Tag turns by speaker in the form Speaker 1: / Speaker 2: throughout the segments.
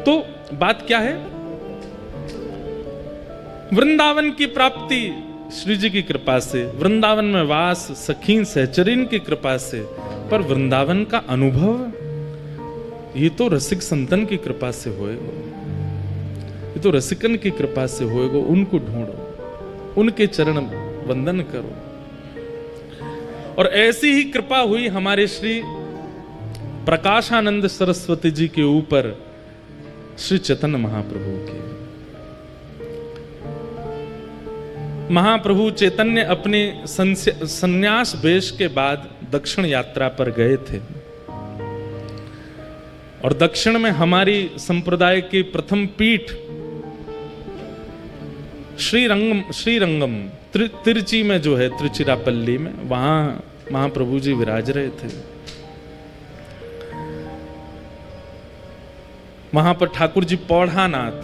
Speaker 1: तो बात क्या है? वृंदावन की प्राप्ति श्री जी की कृपा से, वृंदावन में वास सखीन सहचरीन की कृपा से, पर वृंदावन का अनुभव ये तो रसिक संतन की कृपा से होएगा, ये तो रसिकन की कृपा से होएगा। उनको ढूंढो, उनके चरण वंदन करो। और ऐसी ही कृपा हुई हमारे श्री प्रकाशानंद सरस्वती जी के ऊपर श्री चैतन्य महाप्रभु की। महाप्रभु चैतन्य अपने संन्यास वेश के बाद दक्षिण यात्रा पर गए थे, और दक्षिण में हमारी संप्रदाय की प्रथम पीठ श्रीरंगम तिरुचि में जो है, तिरुचिरापल्ली में, वहां महाप्रभु जी विराज रहे थे। वहां पर ठाकुर जी पौढ़ानाथ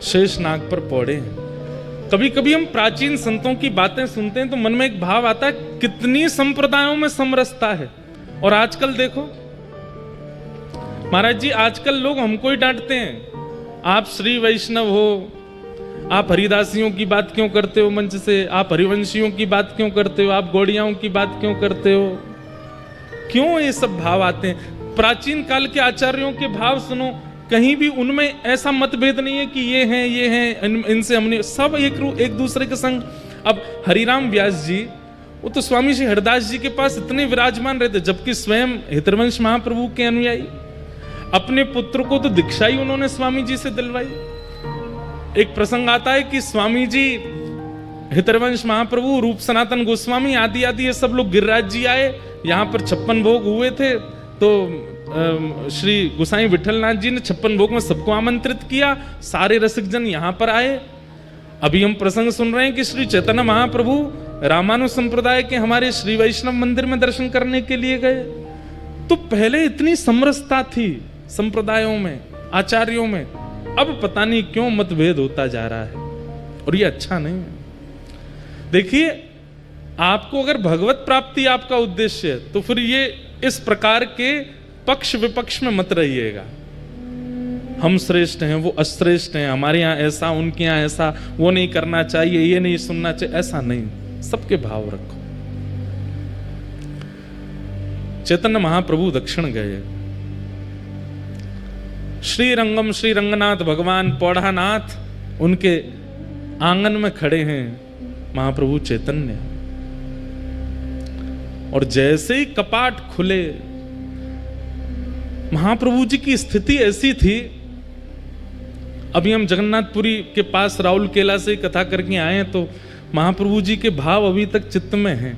Speaker 1: शेषनाग पर पौड़े हैं। कभी कभी हम प्राचीन संतों की बातें सुनते हैं तो मन में एक भाव आता है, कितनी संप्रदायों में समरसता है। और आजकल देखो महाराज जी, आजकल लोग हमको ही डांटते हैं, आप श्री वैष्णव हो, आप हरिदासियों की बात क्यों करते हो मंच से, आप हरिवंशियों की बात क्यों करते हो, आप गौड़ियाओं की बात क्यों करते हो। क्यों ये सब भाव आते हैं? प्राचीन काल के आचार्यों के भाव सुनो, कहीं भी उनमें ऐसा मतभेद नहीं है कि ये हैं इनसे हमने सब एक दूसरे के संग। अब हरिराम व्यास जी, वो तो स्वामी श्री हरदास जी के पास इतने विराजमान रहते, जबकि स्वयं हितवंश महाप्रभु के अनुयायी। अपने पुत्र को तो दीक्षा ही उन्होंने स्वामी जी से दिलवाई। एक प्रसंग आता है कि स्वामी जी, हितवंश महाप्रभु, रूप सनातन गोस्वामी आदि आदि ये सब लोग गिरिराज जी आए, यहाँ पर 56 भोग हुए थे। तो श्री गोसाई विठलनाथ जी ने 56 भोग में सबको आमंत्रित किया, सारे रसिक जन यहाँ पर आए। अभी हम प्रसंग सुन रहे हैं कि श्री चैतन्य महाप्रभु रामानु संप्रदाय के हमारे श्री वैष्णव मंदिर में दर्शन करने के लिए गए। तो पहले इतनी समरसता थी संप्रदायों में, आचार्यों में, अब पता नहीं क्यों मतभेद होता जा रहा है, और ये अच्छा नहीं है। देखिए, आपको अगर भगवत प्राप्ति आपका उद्देश्य है तो फिर ये इस प्रकार के पक्ष विपक्ष में मत रहिएगा। हम श्रेष्ठ हैं, वो अश्रेष्ठ हैं, हमारे यहाँ ऐसा, उनके यहाँ ऐसा, वो नहीं करना चाहिए, ये नहीं सुनना चाहिए, ऐसा नहीं। सबके भाव रखो। चैतन्य महाप्रभु दक्षिण गए। श्रीरंगम श्री रंगनाथ भगवान पौढ़ानाथ उनके आंगन में खड़े हैं महाप्रभु चैतन्य। और जैसे ही कपाट खुले, महाप्रभु जी की स्थिति ऐसी थी, अभी हम जगन्नाथपुरी के पास राउल केला से कथा करके आए हैं, तो महाप्रभु जी के भाव अभी तक चित्त में हैं।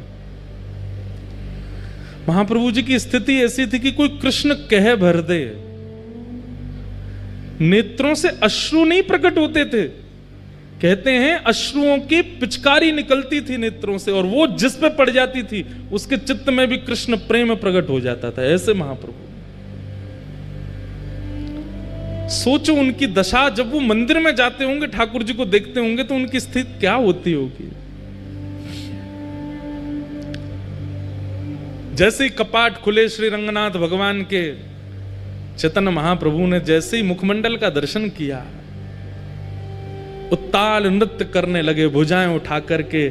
Speaker 1: महाप्रभु जी की स्थिति ऐसी थी कि कोई कृष्ण कह भर दे, नेत्रों से अश्रु नहीं प्रकट होते थे। कहते हैं अश्रुओं की पिचकारी निकलती थी नेत्रों से, और वो जिस पे पड़ जाती थी उसके चित्त में भी कृष्ण प्रेम प्रकट हो जाता था। ऐसे महाप्रभु। सोचो उनकी दशा, जब वो मंदिर में जाते होंगे, ठाकुर जी को देखते होंगे, तो उनकी स्थिति क्या होती होगी। जैसे ही कपाट खुले श्री रंगनाथ भगवान के, चैतन्य महाप्रभु ने जैसे ही मुखमंडल का दर्शन किया, उत्ताल नृत्य करने लगे, भुजाएं उठा करके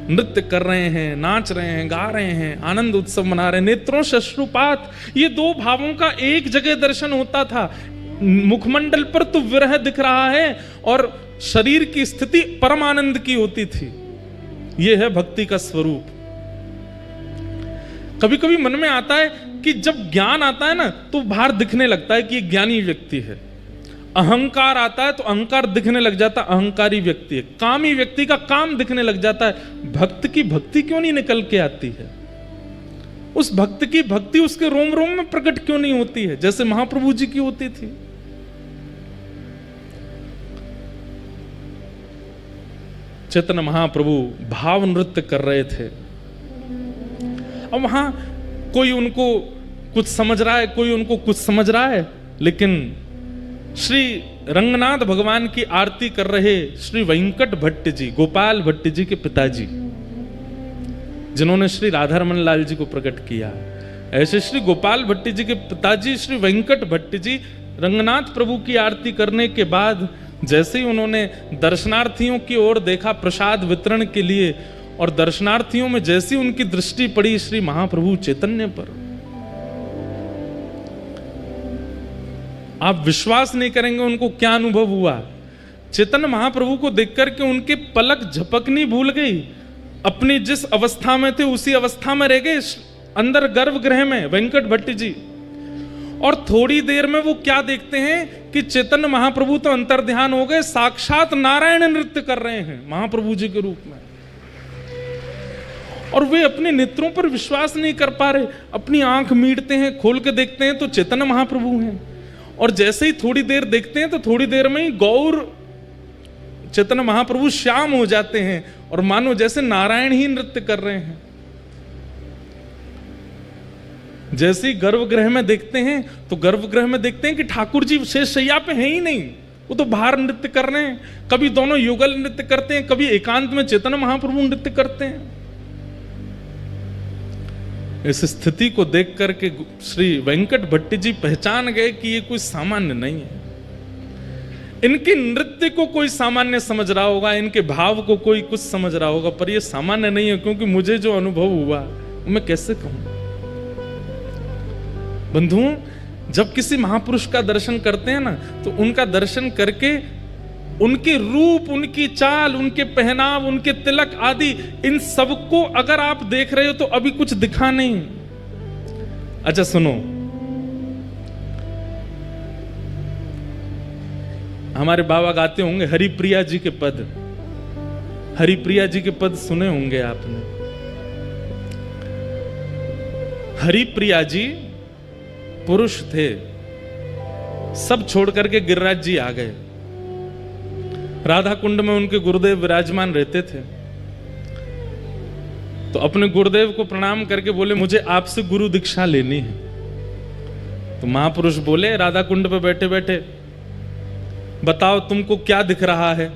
Speaker 1: नृत्य कर रहे हैं, नाच रहे हैं, गा रहे हैं, आनंद उत्सव मना रहे हैं, नेत्रों से अश्रुपात। ये दो भावों का एक जगह दर्शन होता था। मुखमंडल पर तो विरह दिख रहा है और शरीर की स्थिति परम आनंद की होती थी। यह है भक्ति का स्वरूप। कभी कभी मन में आता है कि जब ज्ञान आता है ना, तो बाहर दिखने लगता है कि ये ज्ञानी व्यक्ति है। अहंकार आता है तो अहंकार दिखने लग जाता है, अहंकारी व्यक्ति है। कामी व्यक्ति का काम दिखने लग जाता है। भक्त की भक्ति क्यों नहीं निकल के आती है? उस भक्त की भक्ति उसके रोम रोम में प्रकट क्यों नहीं होती है, जैसे महाप्रभु जी की होती थी? चैतन्य महाप्रभु भाव नृत्य कर रहे थे। अब वहां कोई उनको कुछ समझ रहा है, कोई उनको कुछ समझ रहा है, लेकिन श्री रंगनाथ भगवान की आरती कर रहे श्री वेंकट भट्ट जी, गोपाल भट्ट जी के पिताजी, जिन्होंने श्री राधारमन लाल जी को प्रकट किया, ऐसे श्री गोपाल भट्ट जी के पिताजी श्री वेंकट भट्ट जी रंगनाथ प्रभु की आरती करने के बाद जैसे ही उन्होंने दर्शनार्थियों की ओर देखा प्रसाद वितरण के लिए, और दर्शनार्थियों में जैसी उनकी दृष्टि पड़ी श्री महाप्रभु चैतन्य पर, आप विश्वास नहीं करेंगे उनको क्या अनुभव हुआ। चैतन्य महाप्रभु को देख करके उनके पलक झपकनी भूल गई। अपनी जिस अवस्था में थे उसी अवस्था में रह गए, अंदर गर्भगृह में वेंकट भट्ट जी। और थोड़ी देर में वो क्या देखते हैं कि चैतन्य महाप्रभु तो अंतर्ध्यान हो गए, साक्षात नारायण नृत्य कर रहे हैं महाप्रभु जी के रूप में। और वे अपने नेत्रों पर विश्वास नहीं कर पा रहे, अपनी आंख मीटते हैं, खोल के देखते हैं तो चैतन्य महाप्रभु हैं। और जैसे ही थोड़ी देर देखते हैं तो थोड़ी देर में ही गौर चैतन्य महाप्रभु श्याम हो जाते हैं और मानो जैसे नारायण ही नृत्य कर रहे हैं। जैसे ही गर्भगृह में देखते हैं तो गर्भगृह में देखते हैं कि ठाकुर जी शेष शैया पे हैं ही नहीं, वो तो बाहर नृत्य कर रहे हैं। कभी दोनों युगल नृत्य करते हैं, कभी एकांत में चैतन्य महाप्रभु नृत्य करते हैं। इस स्थिति को देख करके श्री वेंकट भट्ट जी पहचान गए कि ये कोई सामान्य नहीं है। इनके नृत्य को कोई सामान्य समझ रहा होगा, इनके भाव को कोई कुछ समझ रहा होगा, पर ये सामान्य नहीं है, क्योंकि मुझे जो अनुभव हुआ मैं कैसे कहूं। बंधुओं, जब किसी महापुरुष का दर्शन करते हैं ना, तो उनका दर्शन करके उनके रूप, उनकी चाल, उनके पहनाव, उनके तिलक आदि, इन सबको अगर आप देख रहे हो तो अभी कुछ दिखा नहीं। अच्छा सुनो, हमारे बाबा गाते होंगे हरिप्रिया जी के पद। हरिप्रिया जी के पद सुने होंगे आपने। हरिप्रिया जी पुरुष थे, सब छोड़ करके गिरिराज जी आ गए। राधा कुंड में उनके गुरुदेव विराजमान रहते थे, तो अपने गुरुदेव को प्रणाम करके बोले मुझे आपसे गुरु दीक्षा लेनी है। तो महापुरुष बोले राधा कुंड पे बैठे बैठे, बताओ तुमको क्या दिख रहा है।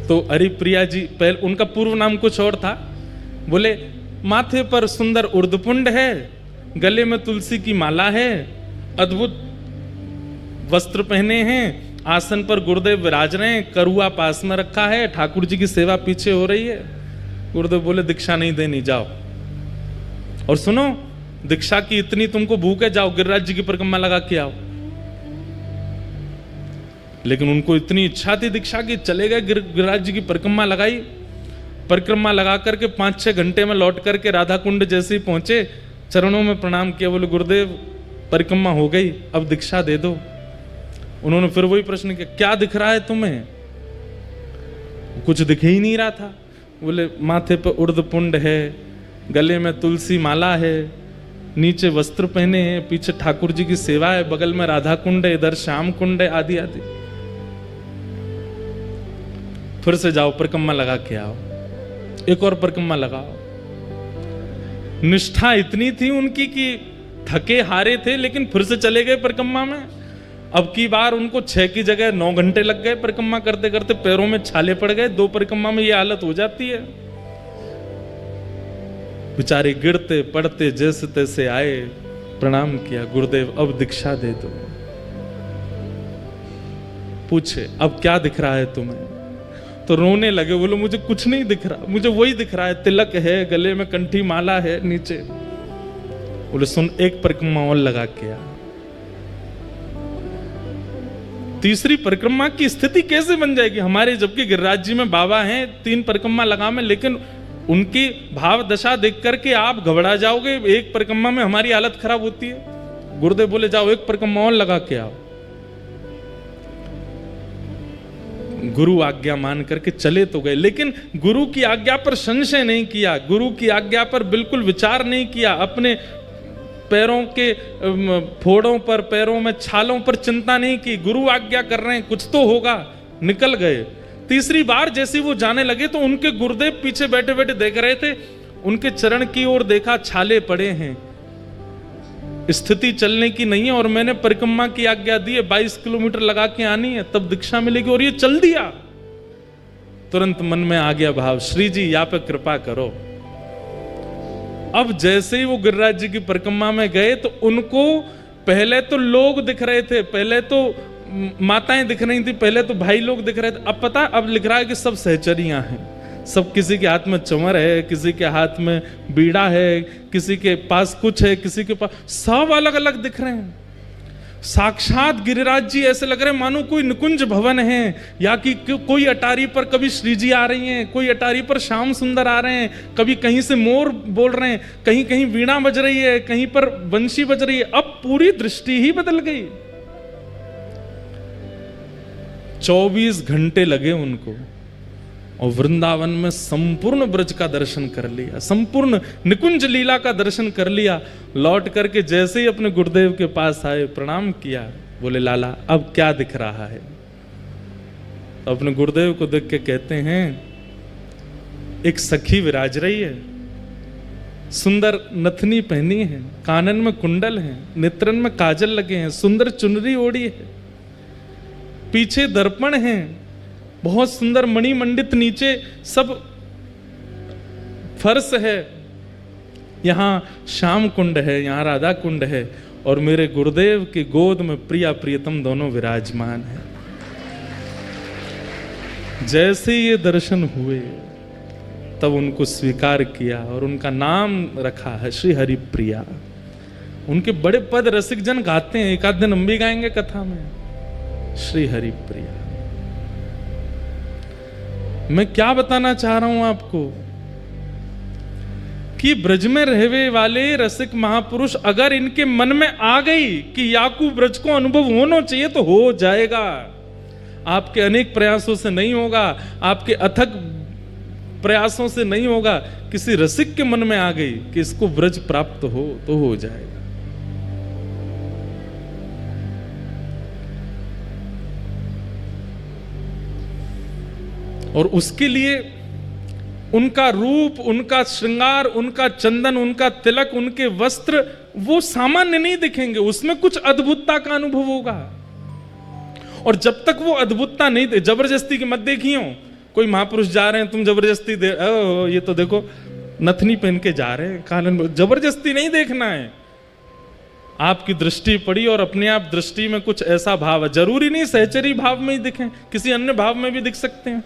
Speaker 1: तो हरिप्रिया जी, पहले उनका पूर्व नाम कुछ और था, बोले माथे पर सुंदर उर्दपुंड है, गले में तुलसी की माला है, अद्भुत वस्त्र पहने हैं, आसन पर गुरुदेव विराज रहे हैं, करुआ पास में रखा है, ठाकुर जी की सेवा पीछे हो रही है। गुरुदेव बोले दीक्षा नहीं देनी, जाओ। और सुनो, दीक्षा की इतनी तुमको भूख है, जाओ गिरिराज जी की परिक्रमा लगा के आओ। लेकिन उनको इतनी इच्छा थी दीक्षा की, चले गए गिरिराज जी की परिक्रमा लगाई। परिक्रमा लगा करके 5-6 घंटे में लौट करके राधा कुंड जैसे ही पहुंचे, चरणों में प्रणाम किया, बोले गुरुदेव परिक्रमा हो गई, अब दीक्षा दे दो। उन्होंने फिर वही प्रश्न किया, क्या दिख रहा है तुम्हें? कुछ दिख ही नहीं रहा था। बोले माथे पर उर्दपुंड है, गले में तुलसी माला है, नीचे वस्त्र पहने हैं, पीछे ठाकुर जी की सेवा है, बगल में राधा कुंड है, इधर श्याम कुंड है, आदि आदि। फिर से जाओ परिक्रमा लगा के आओ, एक और परिक्रमा लगाओ। निष्ठा इतनी थी उनकी कि थके हारे थे, लेकिन फिर से चले गए परिक्रमा में। अब की बार उनको 6 की जगह 9 घंटे लग गए परिक्रमा करते करते, पैरों में छाले पड़ गए। 2 परिक्रमा में ये हालत हो जाती है। बेचारे गिरते पड़ते जैसे तैसे आए, प्रणाम किया, गुरुदेव अब दीक्षा दे दो। पूछे अब क्या दिख रहा है तुम्हें? तो रोने लगे, बोलो मुझे कुछ नहीं दिख रहा, मुझे वही दिख रहा है, तिलक है, गले में कंठी माला है नीचे। बोले सुन, एक परिक्रमा और लगा के आ। तीसरी परिक्रमा की स्थिति कैसे बन जाएगी हमारे, जबकि गिरिराज जी में बाबा हैं, 3 परिक्रमा लगा में, लेकिन उनकी भाव दशा देख करके आप घबरा जाओगे। एक परिक्रमा में हमारी हालत खराब होती है। गुरुदेव बोले जाओ एक परिक्रमा और लगा के आओ। गुरु आज्ञा मान करके चले तो गए, लेकिन गुरु की आज्ञा पर संशय नहीं किया, गुरु की आज्ञा पर बिल्कुल विचार नहीं किया, अपने पैरों के फोड़ों पर, पैरों में छालों पर चिंता नहीं की। गुरु आज्ञा कर रहे हैं, कुछ तो होगा, निकल गए। तीसरी बार जैसे वो जाने लगे तो उनके गुरुदेव पीछे बैठे बैठे देख रहे थे, उनके चरण की ओर देखा, छाले पड़े हैं, स्थिति चलने की नहीं है, और मैंने परिक्रमा की आज्ञा दी है, 22 किलोमीटर लगा के आनी है, तब दीक्षा मिलेगी, और ये चल दिया। तुरंत मन में आ गया भाव, श्री जी यहाँ पे कृपा करो। अब जैसे ही वो गिरिराज जी की परिक्रमा में गए तो उनको पहले तो लोग दिख रहे थे, पहले तो माताएं दिख रही थी, पहले तो भाई लोग दिख रहे थे, अब पता अब लिख रहा है कि सब सहचरियां हैं। सब किसी के हाथ में चमर है, किसी के हाथ में बीड़ा है, किसी के पास कुछ है, किसी के पास, सब अलग अलग दिख रहे हैं। साक्षात गिरिराज जी ऐसे लग रहे हैं मानो कोई निकुंज भवन है, या कि कोई अटारी पर कभी श्री जी आ रही हैं, कोई अटारी पर श्याम सुंदर आ रहे हैं, कभी कहीं से मोर बोल रहे हैं, कहीं कहीं वीणा बज रही है, कहीं पर बंशी बज रही है। अब पूरी दृष्टि ही बदल गई। 24 घंटे लगे उनको और वृंदावन में संपूर्ण ब्रज का दर्शन कर लिया, संपूर्ण निकुंज लीला का दर्शन कर लिया। लौट करके जैसे ही अपने गुरुदेव के पास आए, प्रणाम किया, बोले लाला अब क्या दिख रहा है? तो अपने गुरुदेव को देख के कहते हैं, एक सखी विराज रही है, सुंदर नथनी पहनी है, कानन में कुंडल है, नेत्रन में काजल लगे हैं, सुंदर चुनरी ओढ़ी है, पीछे दर्पण है, बहुत सुंदर मणिमंडित नीचे सब फर्श है, यहां श्याम कुंड है, यहां राधा कुंड है, और मेरे गुरुदेव की गोद में प्रिया प्रियतम दोनों विराजमान है। जैसे ये दर्शन हुए तब उनको स्वीकार किया और उनका नाम रखा है श्री हरि प्रिया। उनके बड़े पद रसिक जन गाते हैं, एक आध दिन हम भी गाएंगे कथा में, श्री हरि प्रिया। मैं क्या बताना चाह रहा हूं आपको कि ब्रज में रहने वाले रसिक महापुरुष अगर इनके मन में आ गई कि याकू ब्रज को अनुभव होना चाहिए तो हो जाएगा। आपके अनेक प्रयासों से नहीं होगा, आपके अथक प्रयासों से नहीं होगा, किसी रसिक के मन में आ गई कि इसको ब्रज प्राप्त हो तो हो जाएगा। और उसके लिए उनका रूप, उनका श्रृंगार, उनका चंदन, उनका तिलक, उनके वस्त्र वो सामान्य नहीं दिखेंगे, उसमें कुछ अद्भुतता का अनुभव होगा। और जब तक वो अद्भुतता नहीं दे, जबरदस्ती की मत देखियो, कोई महापुरुष जा रहे हैं तुम जबरदस्ती दे, ये तो देखो नथनी पहन के जा रहे हैं, कानन, जबरदस्ती नहीं देखना है। आपकी दृष्टि पड़ी और अपने आप दृष्टि में कुछ ऐसा भाव है, जरूरी नहीं सहचरी भाव में ही दिखें, किसी अन्य भाव में भी दिख सकते हैं।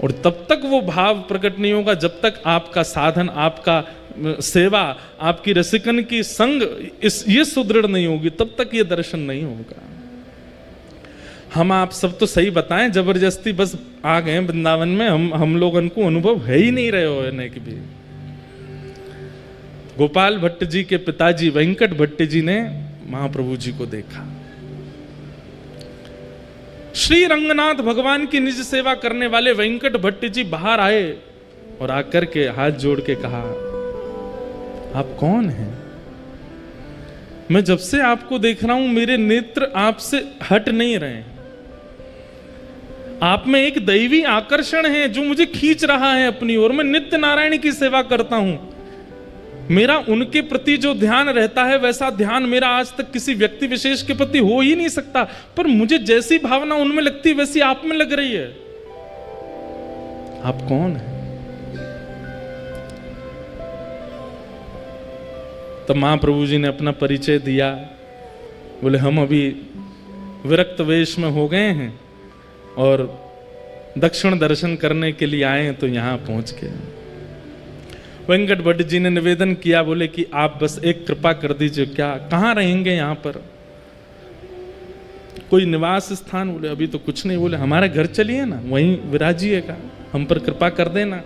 Speaker 1: और तब तक वो भाव प्रकट नहीं होगा जब तक आपका साधन, आपका सेवा, आपकी रसिकन की संग ये सुदृढ़ नहीं होगी, तब तक ये दर्शन नहीं होगा। हम आप सब तो सही बताएं, जबरदस्ती बस आ गए वृंदावन में, हम लोगों को अनुभव है ही नहीं रहे होने की भी। गोपाल भट्ट जी के पिताजी वेंकट भट्ट जी ने महाप्रभु जी को देखा। श्री रंगनाथ भगवान की निज सेवा करने वाले वेंकट भट्ट जी बाहर आए और आकर के हाथ जोड़ के कहा, आप कौन हैं? मैं जब से आपको देख रहा हूं मेरे नेत्र आपसे हट नहीं रहे। आप में एक दैवी आकर्षण है जो मुझे खींच रहा है अपनी ओर। मैं नित्य नारायण की सेवा करता हूं, मेरा उनके प्रति जो ध्यान रहता है वैसा ध्यान मेरा आज तक किसी व्यक्ति विशेष के प्रति हो ही नहीं सकता, पर मुझे जैसी भावना उनमें लगती है वैसी आप में लग रही है। आप कौन है? तब महाप्रभु जी ने अपना परिचय दिया। बोले हम अभी विरक्त वेश में हो गए हैं और दक्षिण दर्शन करने के लिए आए हैं, तो यहां पहुंच गए। वेंकट भट्ट जी ने निवेदन किया, बोले कि आप बस एक कृपा कर दीजिए, क्या कहाँ रहेंगे यहाँ पर, कोई निवास स्थान? बोले अभी तो कुछ नहीं। बोले हमारे घर चलिए ना, वहीं विराजिएगा, हम पर कृपा कर देना।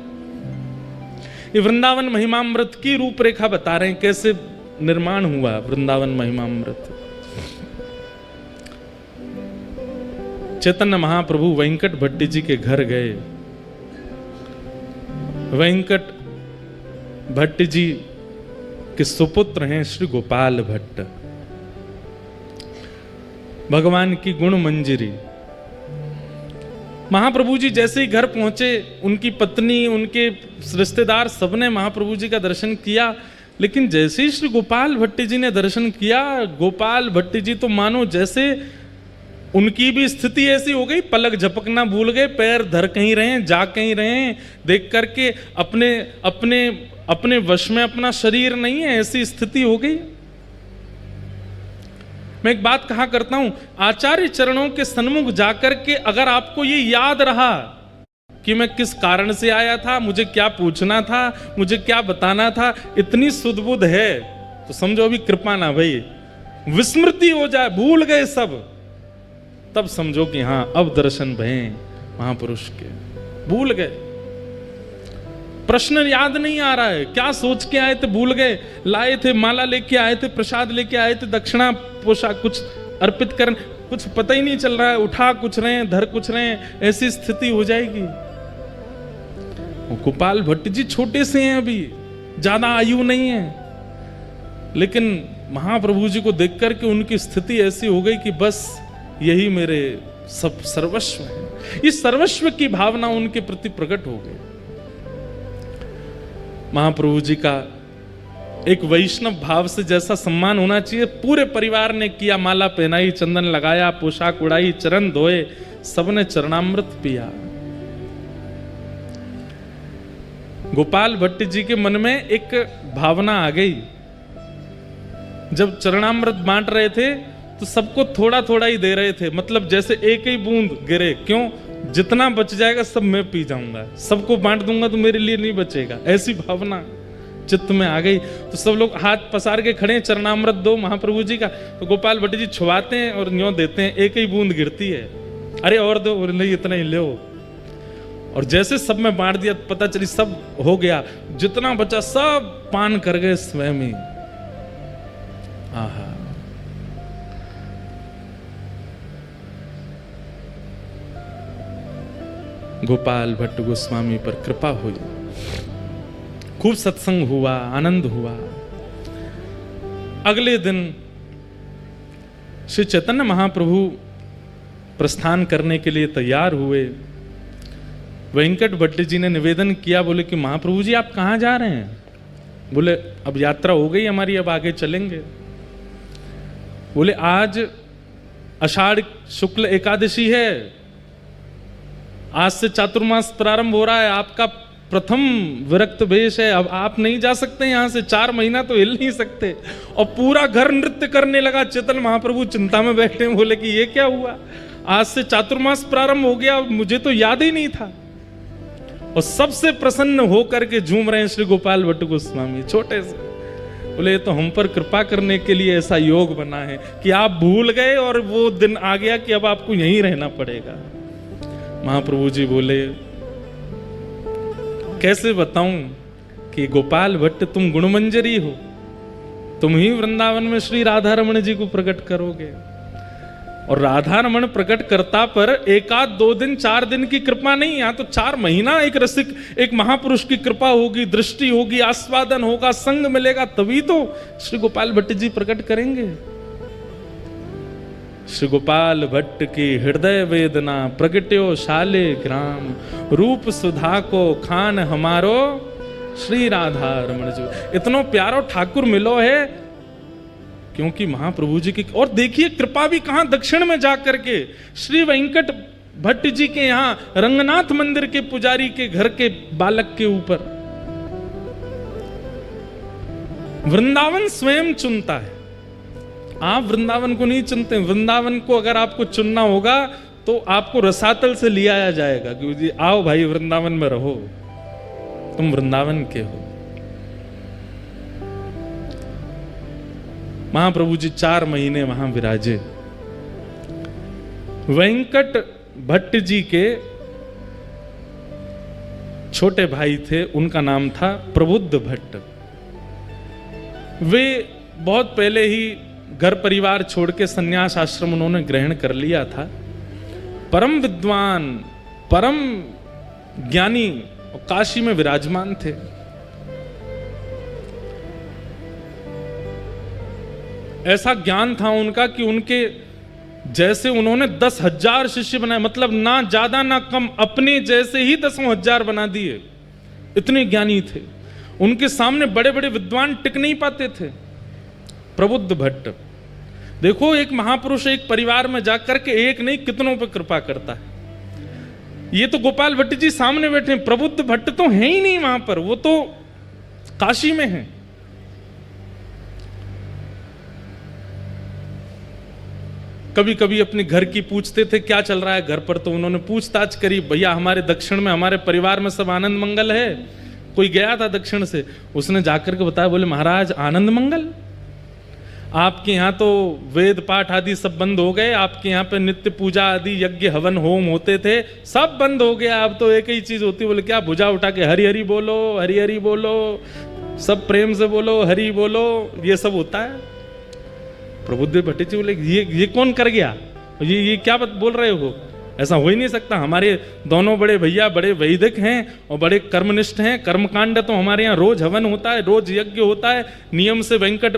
Speaker 1: ये वृंदावन महिमामृत की रूपरेखा बता रहे हैं, कैसे निर्माण हुआ वृंदावन महिमामृत। चैतन्य महाप्रभु वेंकट भट्ट जी के घर गए। वेंकट भट्ट जी के सुपुत्र हैं श्री गोपाल भट्ट, भगवान की गुण मंजरी। महाप्रभु जी जैसे ही घर पहुंचे, उनकी पत्नी, उनके रिश्तेदार सबने महाप्रभु जी का दर्शन किया, लेकिन जैसे ही श्री गोपाल भट्ट जी ने दर्शन किया, गोपाल भट्ट जी तो मानो जैसे उनकी भी स्थिति ऐसी हो गई, पलक झपकना भूल गए, पैर धर कहीं रहे, जा कहीं रहे, देख करके अपने अपने अपने वश में अपना शरीर नहीं है, ऐसी स्थिति हो गई। मैं एक बात कहा करता हूं, आचार्य चरणों के सन्मुख जाकर के अगर आपको ये याद रहा कि मैं किस कारण से आया था, मुझे क्या पूछना था, मुझे क्या बताना था, इतनी सुध-बुध है तो समझो अभी कृपा ना भाई, विस्मृति हो जाए, भूल गए सब, तब समझो कि हां अब दर्शन भये महापुरुष के। भूल गए, प्रश्न याद नहीं आ रहा है, क्या सोच के आए थे भूल गए, लाए थे माला लेके आए थे, प्रसाद लेके आए थे, दक्षिणा पोशाक कुछ अर्पित कर, कुछ पता ही नहीं चल रहा है, उठा कुछ रहे हैं, धर कुछ रहे हैं, ऐसी स्थिति हो जाएगी। गोपाल भट्ट जी छोटे से हैं, अभी ज्यादा आयु नहीं है, लेकिन महाप्रभु जी को देख करके उनकी स्थिति ऐसी हो गई कि बस यही मेरे सब सर्वस्व है। इस सर्वस्व की भावना उनके प्रति प्रकट हो गई। महाप्रभु जी का एक वैष्णव भाव से जैसा सम्मान होना चाहिए, पूरे परिवार ने किया, माला पहनाई, चंदन लगाया, पोशाक उड़ाई, चरण धोए, सबने चरणामृत पिया। गोपाल भट्ट जी के मन में एक भावना आ गई, जब चरणामृत बांट रहे थे तो सबको थोड़ा थोड़ा ही दे रहे थे, मतलब जैसे एक ही बूंद गिरे, क्यों, जितना बच जाएगा सब मैं पी जाऊंगा, सबको बांट दूंगा तो मेरे लिए नहीं बचेगा, ऐसी भावना चित्त में आ गई। तो सब लोग हाथ पसार के खड़े, चरणामृत दो महाप्रभु जी का, तो गोपाल भट्ट जी छुआते हैं और न्यों देते हैं, एक ही बूंद गिरती है, अरे और दो, और नहीं इतना ही लो, और जैसे सब में बांट दिया पता चली सब हो गया, जितना बचा सब पान कर गए स्वयं ही। आहा, गोपाल भट्ट गोस्वामी पर कृपा हुई, खूब सत्संग हुआ, आनंद हुआ। अगले दिन श्री चैतन्य महाप्रभु प्रस्थान करने के लिए तैयार हुए। वेंकट भट्ट जी ने निवेदन किया, बोले कि महाप्रभु जी आप कहां जा रहे हैं? बोले अब यात्रा हो गई हमारी, अब आगे चलेंगे। बोले आज आषाढ़ शुक्ल एकादशी है, आज से चातुर्मास प्रारंभ हो रहा है, आपका प्रथम विरक्त वेश है, अब आप नहीं जा सकते यहां से, 4 महीना तो हिल नहीं सकते। और पूरा घर नृत्य करने लगा। चैतन्य महाप्रभु चिंता में बैठे, बोले कि ये क्या हुआ, आज से चातुर्मास प्रारंभ हो गया, मुझे तो याद ही नहीं था। और सबसे प्रसन्न होकर के झूम रहे हैं श्री गोपाल भट्ट गोस्वामी, छोटे से। बोले ये तो हम पर कृपा करने के लिए ऐसा योग बना है कि आप भूल गए और वो दिन आ गया कि अब आपको यहीं रहना पड़ेगा। महाप्रभु जी बोले कैसे बताऊं कि गोपाल भट्ट तुम गुणमंजरी हो, तुम ही वृंदावन में श्री राधा रमण जी को प्रकट करोगे। और राधा रमण प्रकट करता पर 1 आध 2 दिन 4 दिन की कृपा नहीं, यहां तो 4 महीना एक रसिक, एक महापुरुष की कृपा होगी, दृष्टि होगी, आस्वादन होगा, संग मिलेगा, तभी तो श्री गोपाल भट्ट जी प्रकट करेंगे। श्री गोपाल भट्ट की हृदय वेदना प्रगट्यो शाले ग्राम, रूप सुधा को खान हमारो श्री राधा रमण जी। इतनो प्यारो ठाकुर मिलो है, क्योंकि महाप्रभु जी की, और देखिए कृपा भी कहां, दक्षिण में जाकर के श्री वेंकट भट्ट जी के यहां रंगनाथ मंदिर के पुजारी के घर के बालक के ऊपर। वृंदावन स्वयं चुनता है, आप वृंदावन को नहीं चुनते। वृंदावन को अगर आपको चुनना होगा तो आपको रसातल से ले आया जाएगा कि आओ भाई वृंदावन में रहो, तुम वृंदावन के हो। महाप्रभु जी 4 महीने वहां विराजे। वेंकट भट्ट जी के छोटे भाई थे, उनका नाम था प्रबुद्ध भट्ट। वे बहुत पहले ही घर परिवार छोड़ के संन्यास आश्रम उन्होंने ग्रहण कर लिया था। परम विद्वान, परम ज्ञानी और काशी में विराजमान थे। ऐसा ज्ञान था उनका कि उनके जैसे उन्होंने 10,000 शिष्य बनाए, मतलब ना ज्यादा ना कम, अपने जैसे ही 10,000 बना दिए, इतने ज्ञानी थे। उनके सामने बड़े बड़े विद्वान टिक नहीं पाते थे। प्रबुद्ध भट्ट, देखो एक महापुरुष एक परिवार में जाकर के एक नहीं कितनों पर कृपा करता है। ये तो गोपाल भट्ट जी सामने बैठे हैं, प्रबुद्ध भट्ट तो है ही नहीं वहां पर, वो तो काशी में है। कभी कभी अपने घर की पूछते थे क्या चल रहा है घर पर, तो उन्होंने पूछताछ करी, भैया हमारे दक्षिण में हमारे परिवार में सब आनंद मंगल है। कोई गया था दक्षिण से, उसने जाकर के बताया, बोले महाराज आनंद मंगल, आपके यहाँ तो वेद पाठ आदि सब बंद हो गए, आपके यहाँ पे नित्य पूजा आदि यज्ञ हवन होम होते थे सब बंद हो गया, अब तो एक ही चीज होती है। बोले क्या? भुजा उठा के हरि हरि बोलो, हरि हरि बोलो, सब प्रेम से बोलो, हरि बोलो, ये सब होता है। प्रबुद्ध भट्ट जी बोले ये कौन कर गया, ये क्या बोल रहे हो, ऐसा हो ही नहीं सकता। हमारे दोनों बड़े भैया बड़े वैदिक हैं और बड़े कर्मनिष्ठ हैं, कर्मकांड तो हमारे यहाँ रोज हवन होता है, रोज यज्ञ होता है, नियम से वेंकट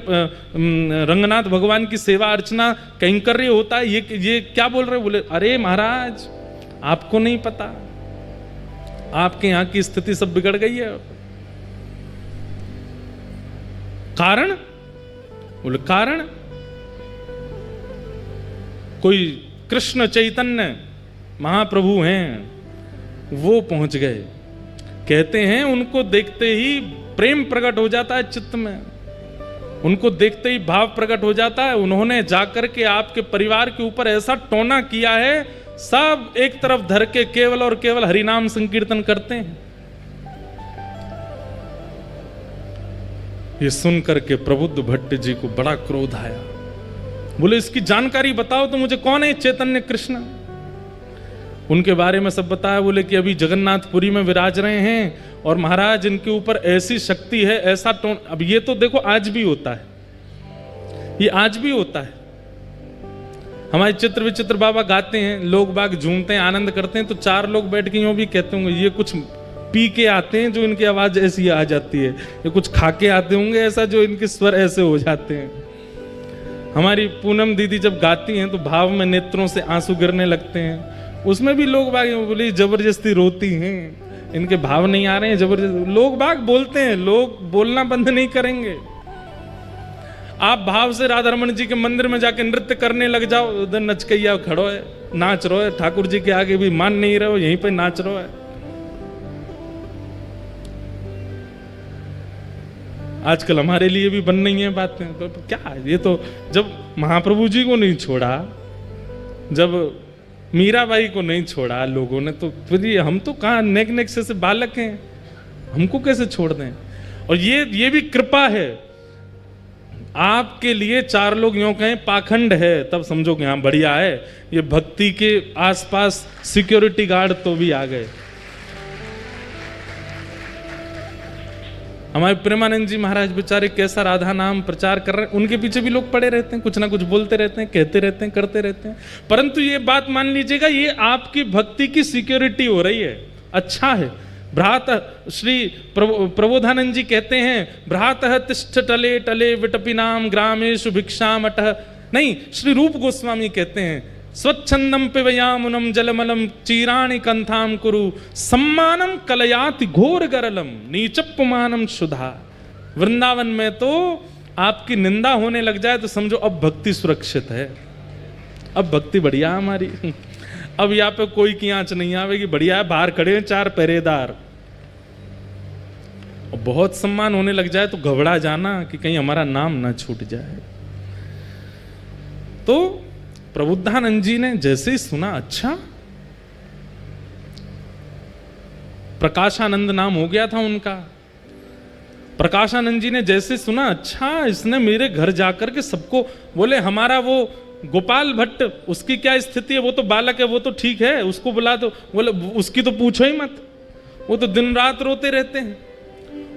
Speaker 1: रंगनाथ भगवान की सेवा अर्चना कैंकर्य होता है, ये क्या बोल रहे हो? बोले अरे महाराज आपको नहीं पता, आपके यहाँ की स्थिति सब बिगड़ गई है। कारण? बोले कारण कोई कृष्ण चैतन्य महाप्रभु हैं, वो पहुंच गए। कहते हैं उनको देखते ही प्रेम प्रकट हो जाता है चित्त में, उनको देखते ही भाव प्रकट हो जाता है। उन्होंने जाकर के आपके परिवार के ऊपर ऐसा टोना किया है, सब एक तरफ धर के केवल और केवल हरिनाम संकीर्तन करते हैं। ये सुन करके प्रबुद्ध भट्ट जी को बड़ा क्रोध आया। बोले इसकी जानकारी बताओ तो मुझे, कौन है चैतन्य कृष्ण? उनके बारे में सब बताया। बोले कि अभी जगन्नाथपुरी में विराज रहे हैं और महाराज इनके ऊपर ऐसी शक्ति है, ऐसा टोन। अब ये तो देखो आज भी होता है, ये आज भी होता है। हमारे चित्र विचित्र बाबा गाते हैं, लोग बाग झूमते हैं, आनंद करते हैं, तो चार लोग बैठ के यूं भी कहते होंगे ये कुछ पी के आते हैं जो इनकी आवाज ऐसी आ जाती है, ये कुछ खा के आते होंगे ऐसा जो इनके स्वर ऐसे हो जाते हैं। हमारी पूनम दीदी जब गाती हैं तो भाव में नेत्रों से आंसू गिरने लगते हैं, उसमें भी लोग बाग बोले जबरदस्ती रोती हैं, इनके भाव नहीं आ रहे हैं, जबरदस्ती। लोग बाग बोलते हैं, लोग बोलना बंद नहीं करेंगे। आप भाव से राधा रमन जी के मंदिर में जाके नृत्य करने लग जाओ, उधर नचकैया खड़ो है, नाच रहो है, ठाकुर जी के आगे भी मान नहीं रहो, यहीं पे नाच रहो है। आजकल हमारे लिए भी बन रही है बातें, तो क्या ये तो जब महाप्रभु जी को नहीं छोड़ा, जब मीराबाई को नहीं छोड़ा लोगों ने, तो फिर हम तो कहाँ नेक नेक से बालक हैं, हमको कैसे छोड़ दें? और ये भी कृपा है आपके लिए। चार लोग यूं कहें पाखंड है तब समझो कि हाँ बढ़िया है, ये भक्ति के आसपास सिक्योरिटी गार्ड तो भी आ गए। हमारे प्रेमानंद जी महाराज बेचारे कैसा राधा नाम प्रचार कर रहे हैं, उनके पीछे भी लोग पड़े रहते हैं, कुछ ना कुछ बोलते रहते हैं, कहते रहते हैं, करते रहते हैं। परंतु ये बात मान लीजिएगा, ये आपकी भक्ति की सिक्योरिटी हो रही है, अच्छा है। भ्रात श्री प्रबोधानंद जी कहते हैं, भ्रातः तिष्ठ टले टले विटपिनाम ग्रामेषु भिक्षाम अटः। नहीं, श्री रूप गोस्वामी कहते हैं, स्वच्छंदम पिबयामुनम जलमलम चीराणि कंथाम कुरु सम्मानम कलयाति घोर गरलम नीचपुमानम शुद्धा। वृंदावन में तो आपकी निंदा होने लग जाए तो समझो अब भक्ति सुरक्षित है, अब भक्ति बढ़िया हमारी, अब यहाँ पे कोई की आंच नहीं आवेगी, बढ़िया है। बाहर खड़े हैं चार पहरेदार, और बहुत सम्मान होने लग जाए तो घबरा जाना कि कहीं हमारा नाम ना छूट जाए। तो प्रबुद्धानंद जी ने जैसे ही सुना, अच्छा प्रकाशानंद नाम हो गया था उनका, प्रकाशानंद जी ने जैसे सुना, अच्छा इसने मेरे घर जाकर के सबको, बोले हमारा वो गोपाल भट्ट उसकी क्या स्थिति है, वो तो बालक है, वो तो ठीक है, उसको बुला दो। बोले उसकी तो पूछो ही मत, वो तो दिन रात रोते रहते हैं।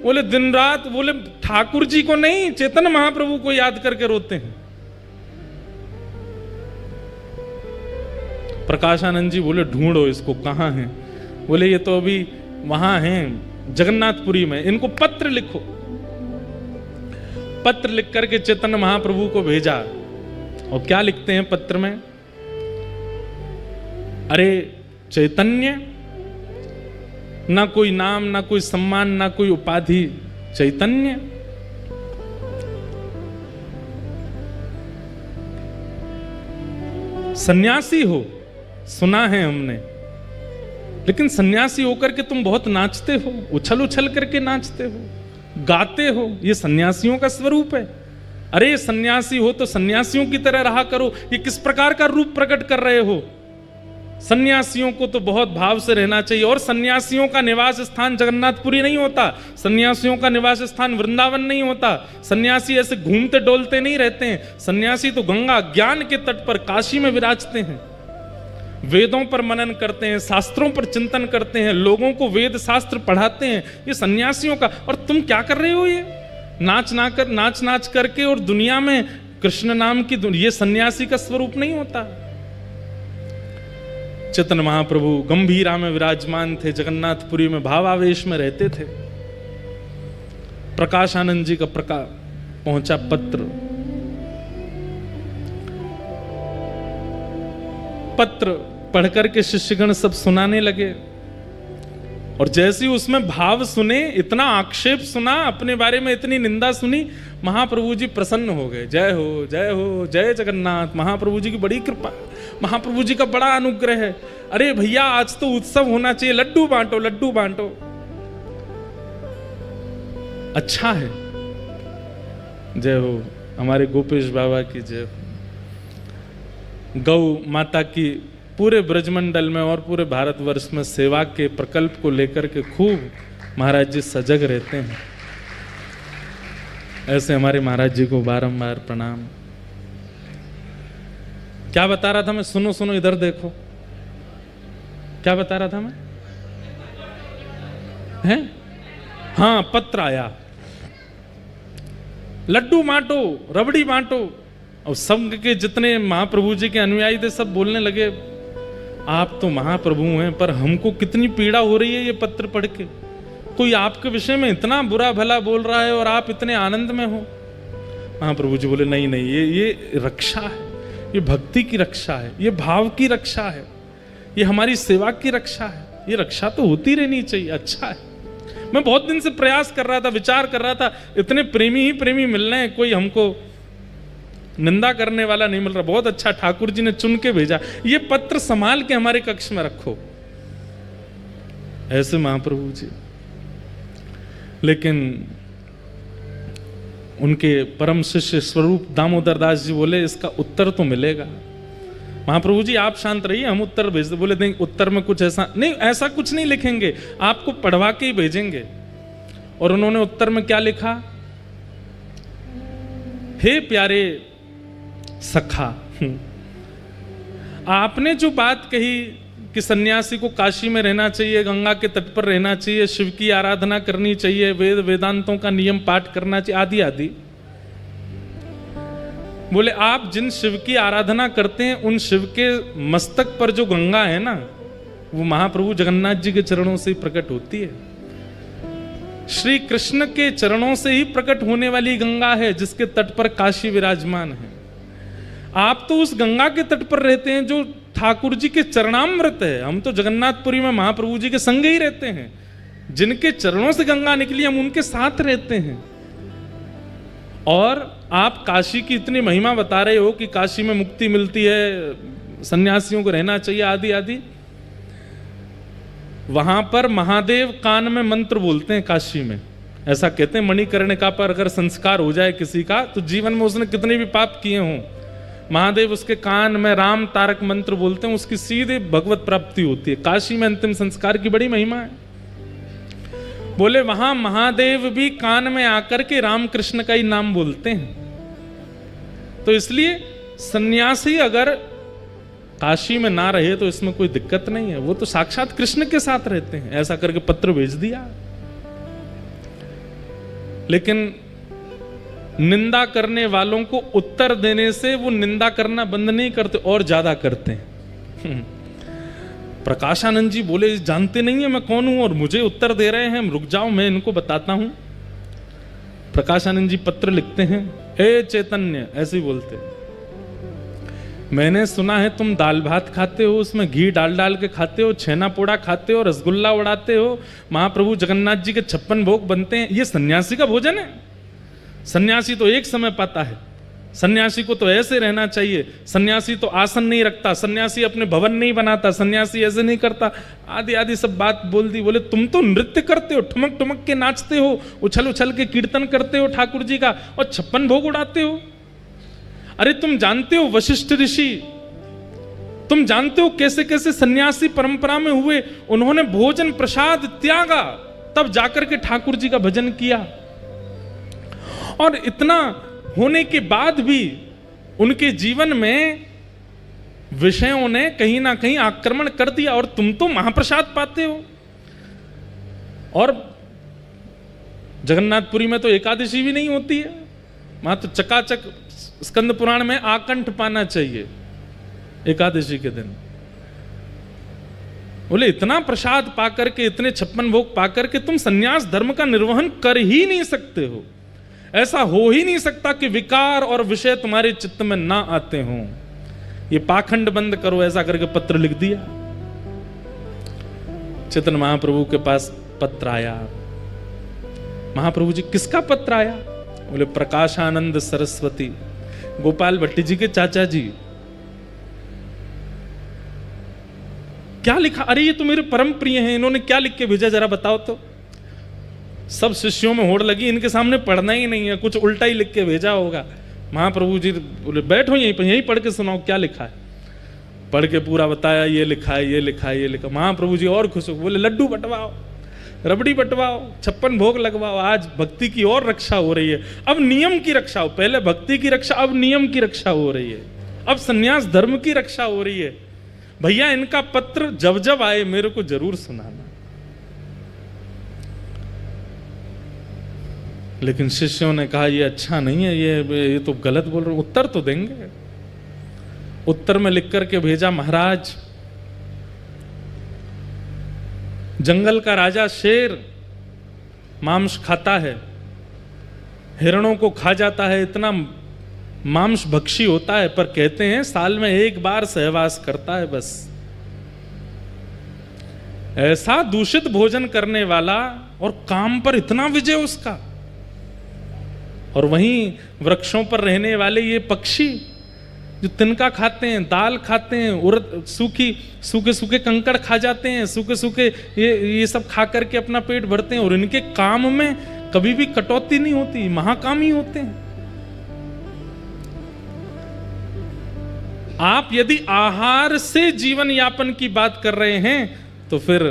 Speaker 1: बोले दिन रात? बोले ठाकुर जी को नहीं, चैतन्य महाप्रभु को याद करके रोते हैं। प्रकाशानंद जी बोले ढूंढो इसको, कहाँ है? बोले ये तो अभी वहां हैं जगन्नाथपुरी में, इनको पत्र लिखो। पत्र लिख करके चैतन्य महाप्रभु को भेजा। और क्या लिखते हैं पत्र में? अरे चैतन्य, ना कोई नाम, ना कोई सम्मान, ना कोई उपाधि, चैतन्य। सन्यासी हो, सुना है हमने, लेकिन सन्यासी होकर के तुम बहुत नाचते हो, उछल उछल करके नाचते हो, गाते हो, ये सन्यासियों का स्वरूप है। अरे सन्यासी हो तो सन्यासियों की तरह रहा करो। ये किस प्रकार का रूप प्रकट कर रहे हो? सन्यासियों को तो बहुत भाव से रहना चाहिए। और सन्यासियों का निवास स्थान जगन्नाथपुरी नहीं होता, सन्यासियों का निवास स्थान वृंदावन नहीं होता। सन्यासी ऐसे घूमते डोलते नहीं रहते हैं। सन्यासी तो गंगा ज्ञान के तट पर काशी में विराजते हैं, वेदों पर मनन करते हैं, शास्त्रों पर चिंतन करते हैं, लोगों को वेद शास्त्र पढ़ाते हैं। ये सन्यासियों का। और तुम क्या कर रहे हो? ये नाच नाच करके और दुनिया में कृष्ण नाम की ये सन्यासी का स्वरूप नहीं होता। चैतन्य महाप्रभु गंभीरा में विराजमान थे, जगन्नाथपुरी में भावावेश में रहते थे। प्रकाशानंद जी का पहुंचा पत्र पढ़कर के शिष्यगण सब सुनाने लगे। और जैसे ही उसमें भाव सुने, इतना आक्षेप सुना, अपने बारे में इतनी निंदा सुनी, महाप्रभु जी प्रसन्न हो गए। जय हो जय हो जय जगन्नाथ। महाप्रभु जी की बड़ी कृपा, महाप्रभु जी का बड़ा अनुग्रह है। अरे भैया आज तो उत्सव होना चाहिए, लड्डू बांटो लड्डू बांटो। अच्छा है। जय हो हमारे गोपेश बाबा की जय। गौ माता की पूरे ब्रजमंडल में और पूरे भारतवर्ष में सेवा के प्रकल्प को लेकर के खूब महाराज जी सजग रहते हैं। ऐसे हमारे महाराज जी को बारंबार प्रणाम। क्या बता रहा था मैं? सुनो सुनो, इधर देखो। क्या बता रहा था मैं? हैं? हाँ, पत्र आया, लड्डू बांटो, रबड़ी बांटो। और संघ के जितने महाप्रभु जी के अनुयायी थे सब बोलने लगे, आप तो महाप्रभु हैं, पर हमको कितनी पीड़ा हो रही है ये पत्र पढ़ के। कोई आपके विषय में इतना बुरा भला बोल रहा है और आप इतने आनंद में हो। महाप्रभु जी बोले, नहीं नहीं, ये रक्षा है, ये भक्ति की रक्षा है, ये भाव की रक्षा है, ये हमारी सेवा की रक्षा है। ये रक्षा तो होती रहनी चाहिए। अच्छा है। मैं बहुत दिन से प्रयास कर रहा था, विचार कर रहा था, इतने प्रेमी ही प्रेमी मिल रहे हैं, कोई हमको निंदा करने वाला नहीं मिल रहा। बहुत अच्छा, ठाकुर जी ने चुन के भेजा। ये पत्र संभाल के हमारे कक्ष में रखो। ऐसे महाप्रभु जी। लेकिन उनके परम शिष्य स्वरूप दामोदर दास जी बोले, इसका उत्तर तो मिलेगा। महाप्रभु जी आप शांत रहिए, हम उत्तर भेज दे। बोले नहीं, उत्तर में कुछ ऐसा नहीं, ऐसा कुछ नहीं लिखेंगे, आपको पढ़वा के ही भेजेंगे। और उन्होंने उत्तर में क्या लिखा? हे प्यारे सखा, आपने जो बात कही कि सन्यासी को काशी में रहना चाहिए, गंगा के तट पर रहना चाहिए, शिव की आराधना करनी चाहिए, वेद वेदांतों का नियम पाठ करना चाहिए, आदि आदि। बोले आप जिन शिव की आराधना करते हैं, उन शिव के मस्तक पर जो गंगा है ना, वो महाप्रभु जगन्नाथ जी के चरणों से ही प्रकट होती है। श्री कृष्ण के चरणों से ही प्रकट होने वाली गंगा है, जिसके तट पर काशी विराजमान है। आप तो उस गंगा के तट पर रहते हैं जो ठाकुर जी के चरणामृत है। हम तो जगन्नाथपुरी में महाप्रभु जी के संग ही रहते हैं। जिनके चरणों से गंगा निकली, हम उनके साथ रहते हैं। और आप काशी की इतनी महिमा बता रहे हो कि काशी में मुक्ति मिलती है, सन्यासियों को रहना चाहिए, आदि आदि। वहां पर महादेव कान में मंत्र बोलते हैं काशी में। ऐसा कहते हैं मणिकर्णिका पर अगर संस्कार हो जाए किसी का, तो जीवन में उसने कितने भी पाप किए हों, महादेव उसके कान में राम तारक मंत्र बोलते हैं, उसकी सीधे भगवत प्राप्ति होती है। काशी में अंतिम संस्कार की बड़ी महिमा है। बोले वहां महादेव भी कान में आकर के राम कृष्ण का ही नाम बोलते हैं। तो इसलिए सन्यासी अगर काशी में ना रहे तो इसमें कोई दिक्कत नहीं है, वो तो साक्षात कृष्ण के साथ रहते हैं। ऐसा करके पत्र भेज दिया। लेकिन निंदा करने वालों को उत्तर देने से वो निंदा करना बंद नहीं करते, और ज्यादा करते हैं। प्रकाशानंद जी बोले, जानते नहीं है मैं कौन हूं और मुझे उत्तर दे रहे हैं, रुक जाओ मैं इनको बताता हूं। प्रकाशानंद जी पत्र लिखते हैं, हे चैतन्य, ऐसे ही बोलते, मैंने सुना है तुम दाल भात खाते हो, उसमें घी डाल डाल के खाते हो, छेना पोड़ा खाते हो, रसगुल्ला उड़ाते हो, महाप्रभु जगन्नाथ जी के 56 भोग बनते हैं। ये सन्यासी का भोजन है? सन्यासी तो एक समय पाता है, सन्यासी को तो ऐसे रहना चाहिए, सन्यासी तो आसन नहीं रखता, सन्यासी अपने भवन नहीं बनाता, सन्यासी ऐसे नहीं करता, आदि आदि सब बात बोल दी। बोले तुम तो नृत्य करते हो, ठुमक ठुमक के नाचते हो, उछल उछल के कीर्तन करते हो ठाकुर जी का, और 56 भोग उड़ाते हो। अरे तुम जानते हो वशिष्ठ ऋषि, तुम जानते हो कैसे कैसे सन्यासी परंपरा में हुए, उन्होंने भोजन प्रसाद त्यागा, तब जाकर के ठाकुर जी का भजन किया। और इतना होने के बाद भी उनके जीवन में विषयों ने कहीं ना कहीं आक्रमण कर दिया, और तुम तो महाप्रसाद पाते हो। और जगन्नाथपुरी में तो एकादशी भी नहीं होती है, वहां तो चकाचक स्कंद पुराण में आकंठ पाना चाहिए एकादशी के दिन। बोले इतना प्रसाद पाकर के, इतने 56 भोग पाकर के तुम सन्यास धर्म का निर्वहन कर ही नहीं सकते हो। ऐसा हो ही नहीं सकता कि विकार और विषय तुम्हारे चित्त में ना आते हों। ये पाखंड बंद करो, ऐसा करके पत्र लिख दिया। चैतन्य महाप्रभु के पास पत्र आया। महाप्रभु जी किसका पत्र आया? बोले प्रकाशानंद सरस्वती, गोपाल भट्टी जी के चाचा जी। क्या लिखा? अरे ये तो मेरे परम प्रिय हैं, इन्होंने क्या लिख के भेजा जरा बताओ तो। सब शिष्यों में होड़ लगी, इनके सामने पढ़ना ही नहीं है, कुछ उल्टा ही लिख के भेजा होगा। महाप्रभु जी बोले बैठो यहीं पर, यहीं पढ़ के सुनाओ क्या लिखा है। पढ़ के पूरा बताया, ये लिखा है, ये लिखा है, ये लिखा। महाप्रभु जी और खुश हो, बोले लड्डू बंटवाओ, रबड़ी बंटवाओ, 56 भोग लगवाओ, आज भक्ति की और रक्षा हो रही है। अब नियम की रक्षा हो, पहले भक्ति की रक्षा, अब नियम की रक्षा हो रही है, अब सन्यास धर्म की रक्षा हो रही है। भैया इनका पत्र जब जब आए मेरे को जरूर सुनाना। लेकिन शिष्यों ने कहा ये अच्छा नहीं है, ये तो गलत बोल रहे, उत्तर तो देंगे। उत्तर में लिख करके भेजा, महाराज जंगल का राजा शेर मांस खाता है, हिरणों को खा जाता है, इतना मांस भक्षी होता है, पर कहते हैं साल में एक बार सहवास करता है बस। ऐसा दूषित भोजन करने वाला और काम पर इतना विजय उसका। और वहीं वृक्षों पर रहने वाले ये पक्षी जो तिनका खाते हैं, दाल खाते हैं, उड़द सूखे सूखे कंकड़ खा जाते हैं, सूखे सूखे ये सब खा करके अपना पेट भरते हैं, और इनके काम में कभी भी कटौती नहीं होती, महाकामी होते हैं। आप यदि आहार से जीवन यापन की बात कर रहे हैं तो फिर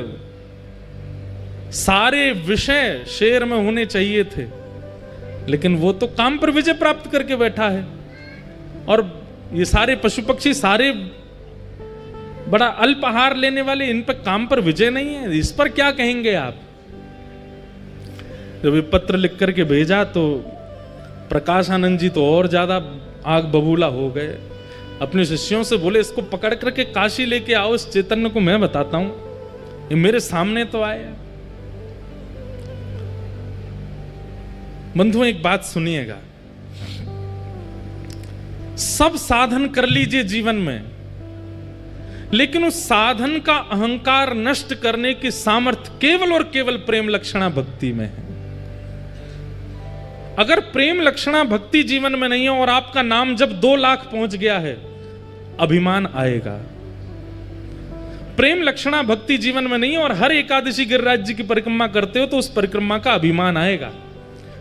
Speaker 1: सारे विषय शेर में होने चाहिए थे, लेकिन वो तो काम पर विजय प्राप्त करके बैठा है। और ये सारे पशु पक्षी सारे बड़ा अल्प आहार लेने वाले, इन पर काम पर विजय नहीं है, इस पर क्या कहेंगे आप? जब ये पत्र लिख करके भेजा तो प्रकाशानंद जी तो और ज्यादा आग बबूला हो गए। अपने शिष्यों से बोले इसको पकड़ करके काशी लेके आओ, इस चैतन्य को मैं बताता हूं, ये मेरे सामने तो आया। बंधुओं एक बात सुनिएगा, सब साधन कर लीजिए जीवन में, लेकिन उस साधन का अहंकार नष्ट करने की सामर्थ्य केवल और केवल प्रेम लक्षणा भक्ति में है। अगर प्रेम लक्षणा भक्ति जीवन में नहीं है और आपका नाम जब 2 लाख पहुंच गया है, अभिमान आएगा। प्रेम लक्षणा भक्ति जीवन में नहीं है और हर एकादशी गिरिराज जी की परिक्रमा करते हो तो उस परिक्रमा का अभिमान आएगा।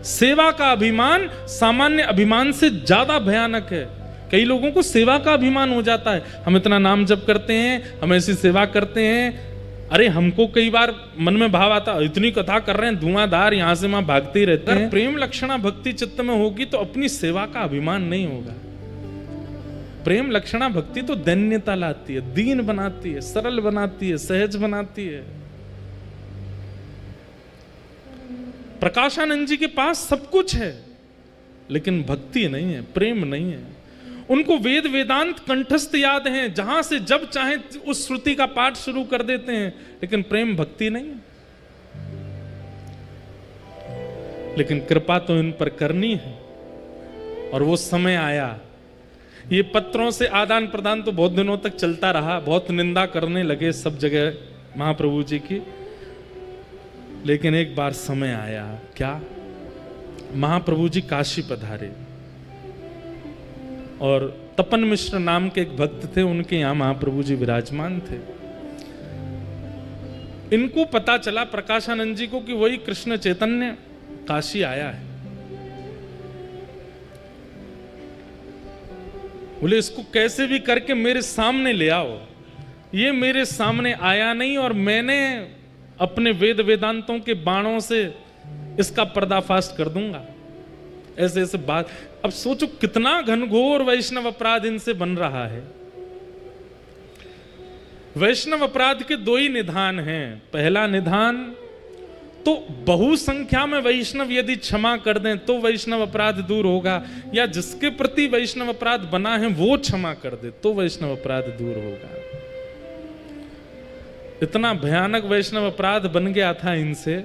Speaker 1: सेवा का अभिमान सामान्य अभिमान से ज्यादा भयानक है। कई लोगों को सेवा का अभिमान हो जाता है, हम इतना नाम जप करते हैं, हम ऐसी सेवा करते हैं। अरे हमको कई बार मन में भाव आता, इतनी कथा कर रहे हैं, धुआंधार यहां से वहां भागते ही रहते हैं। प्रेम लक्षणा भक्ति चित्त में होगी तो अपनी सेवा का अभिमान नहीं होगा। प्रेम लक्षणा भक्ति तो दैन्यता लाती है, दीन बनाती है, सरल बनाती है, सहज बनाती है। प्रकाशानंद जी के पास सब कुछ है, लेकिन भक्ति नहीं है, प्रेम नहीं है। उनको वेद वेदांत कंठस्थ याद हैं, जहां से जब चाहे उस श्रुति का पाठ शुरू कर देते हैं, लेकिन प्रेम भक्ति नहीं है। लेकिन कृपा तो इन पर करनी है, और वो समय आया। ये पत्रों से आदान प्रदान तो बहुत दिनों तक चलता रहा, बहुत निंदा करने लगे सब जगह महाप्रभु जी की, लेकिन एक बार समय आया। क्या? महाप्रभु जी काशी पधारे। और तपन मिश्र नाम के एक भक्त थे, उनके यहाँ महाप्रभु जी विराजमान थे। इनको पता चला प्रकाशानंद जी को कि वही कृष्ण चैतन्य काशी आया है। बोले इसको कैसे भी करके मेरे सामने ले आओ। ये मेरे सामने आया नहीं और मैंने अपने वेद वेदांतों के बाणों से इसका पर्दाफाश कर दूंगा। ऐसे ऐसे बात। अब सोचो कितना घनघोर वैष्णव अपराध इनसे बन रहा है। वैष्णव अपराध के दो ही निधान हैं। पहला निधान तो बहुसंख्या में वैष्णव यदि क्षमा कर दें तो वैष्णव अपराध दूर होगा, या जिसके प्रति वैष्णव अपराध बना है वो क्षमा कर दे तो वैष्णव अपराध दूर होगा। इतना भयानक वैष्णव अपराध बन गया था इनसे।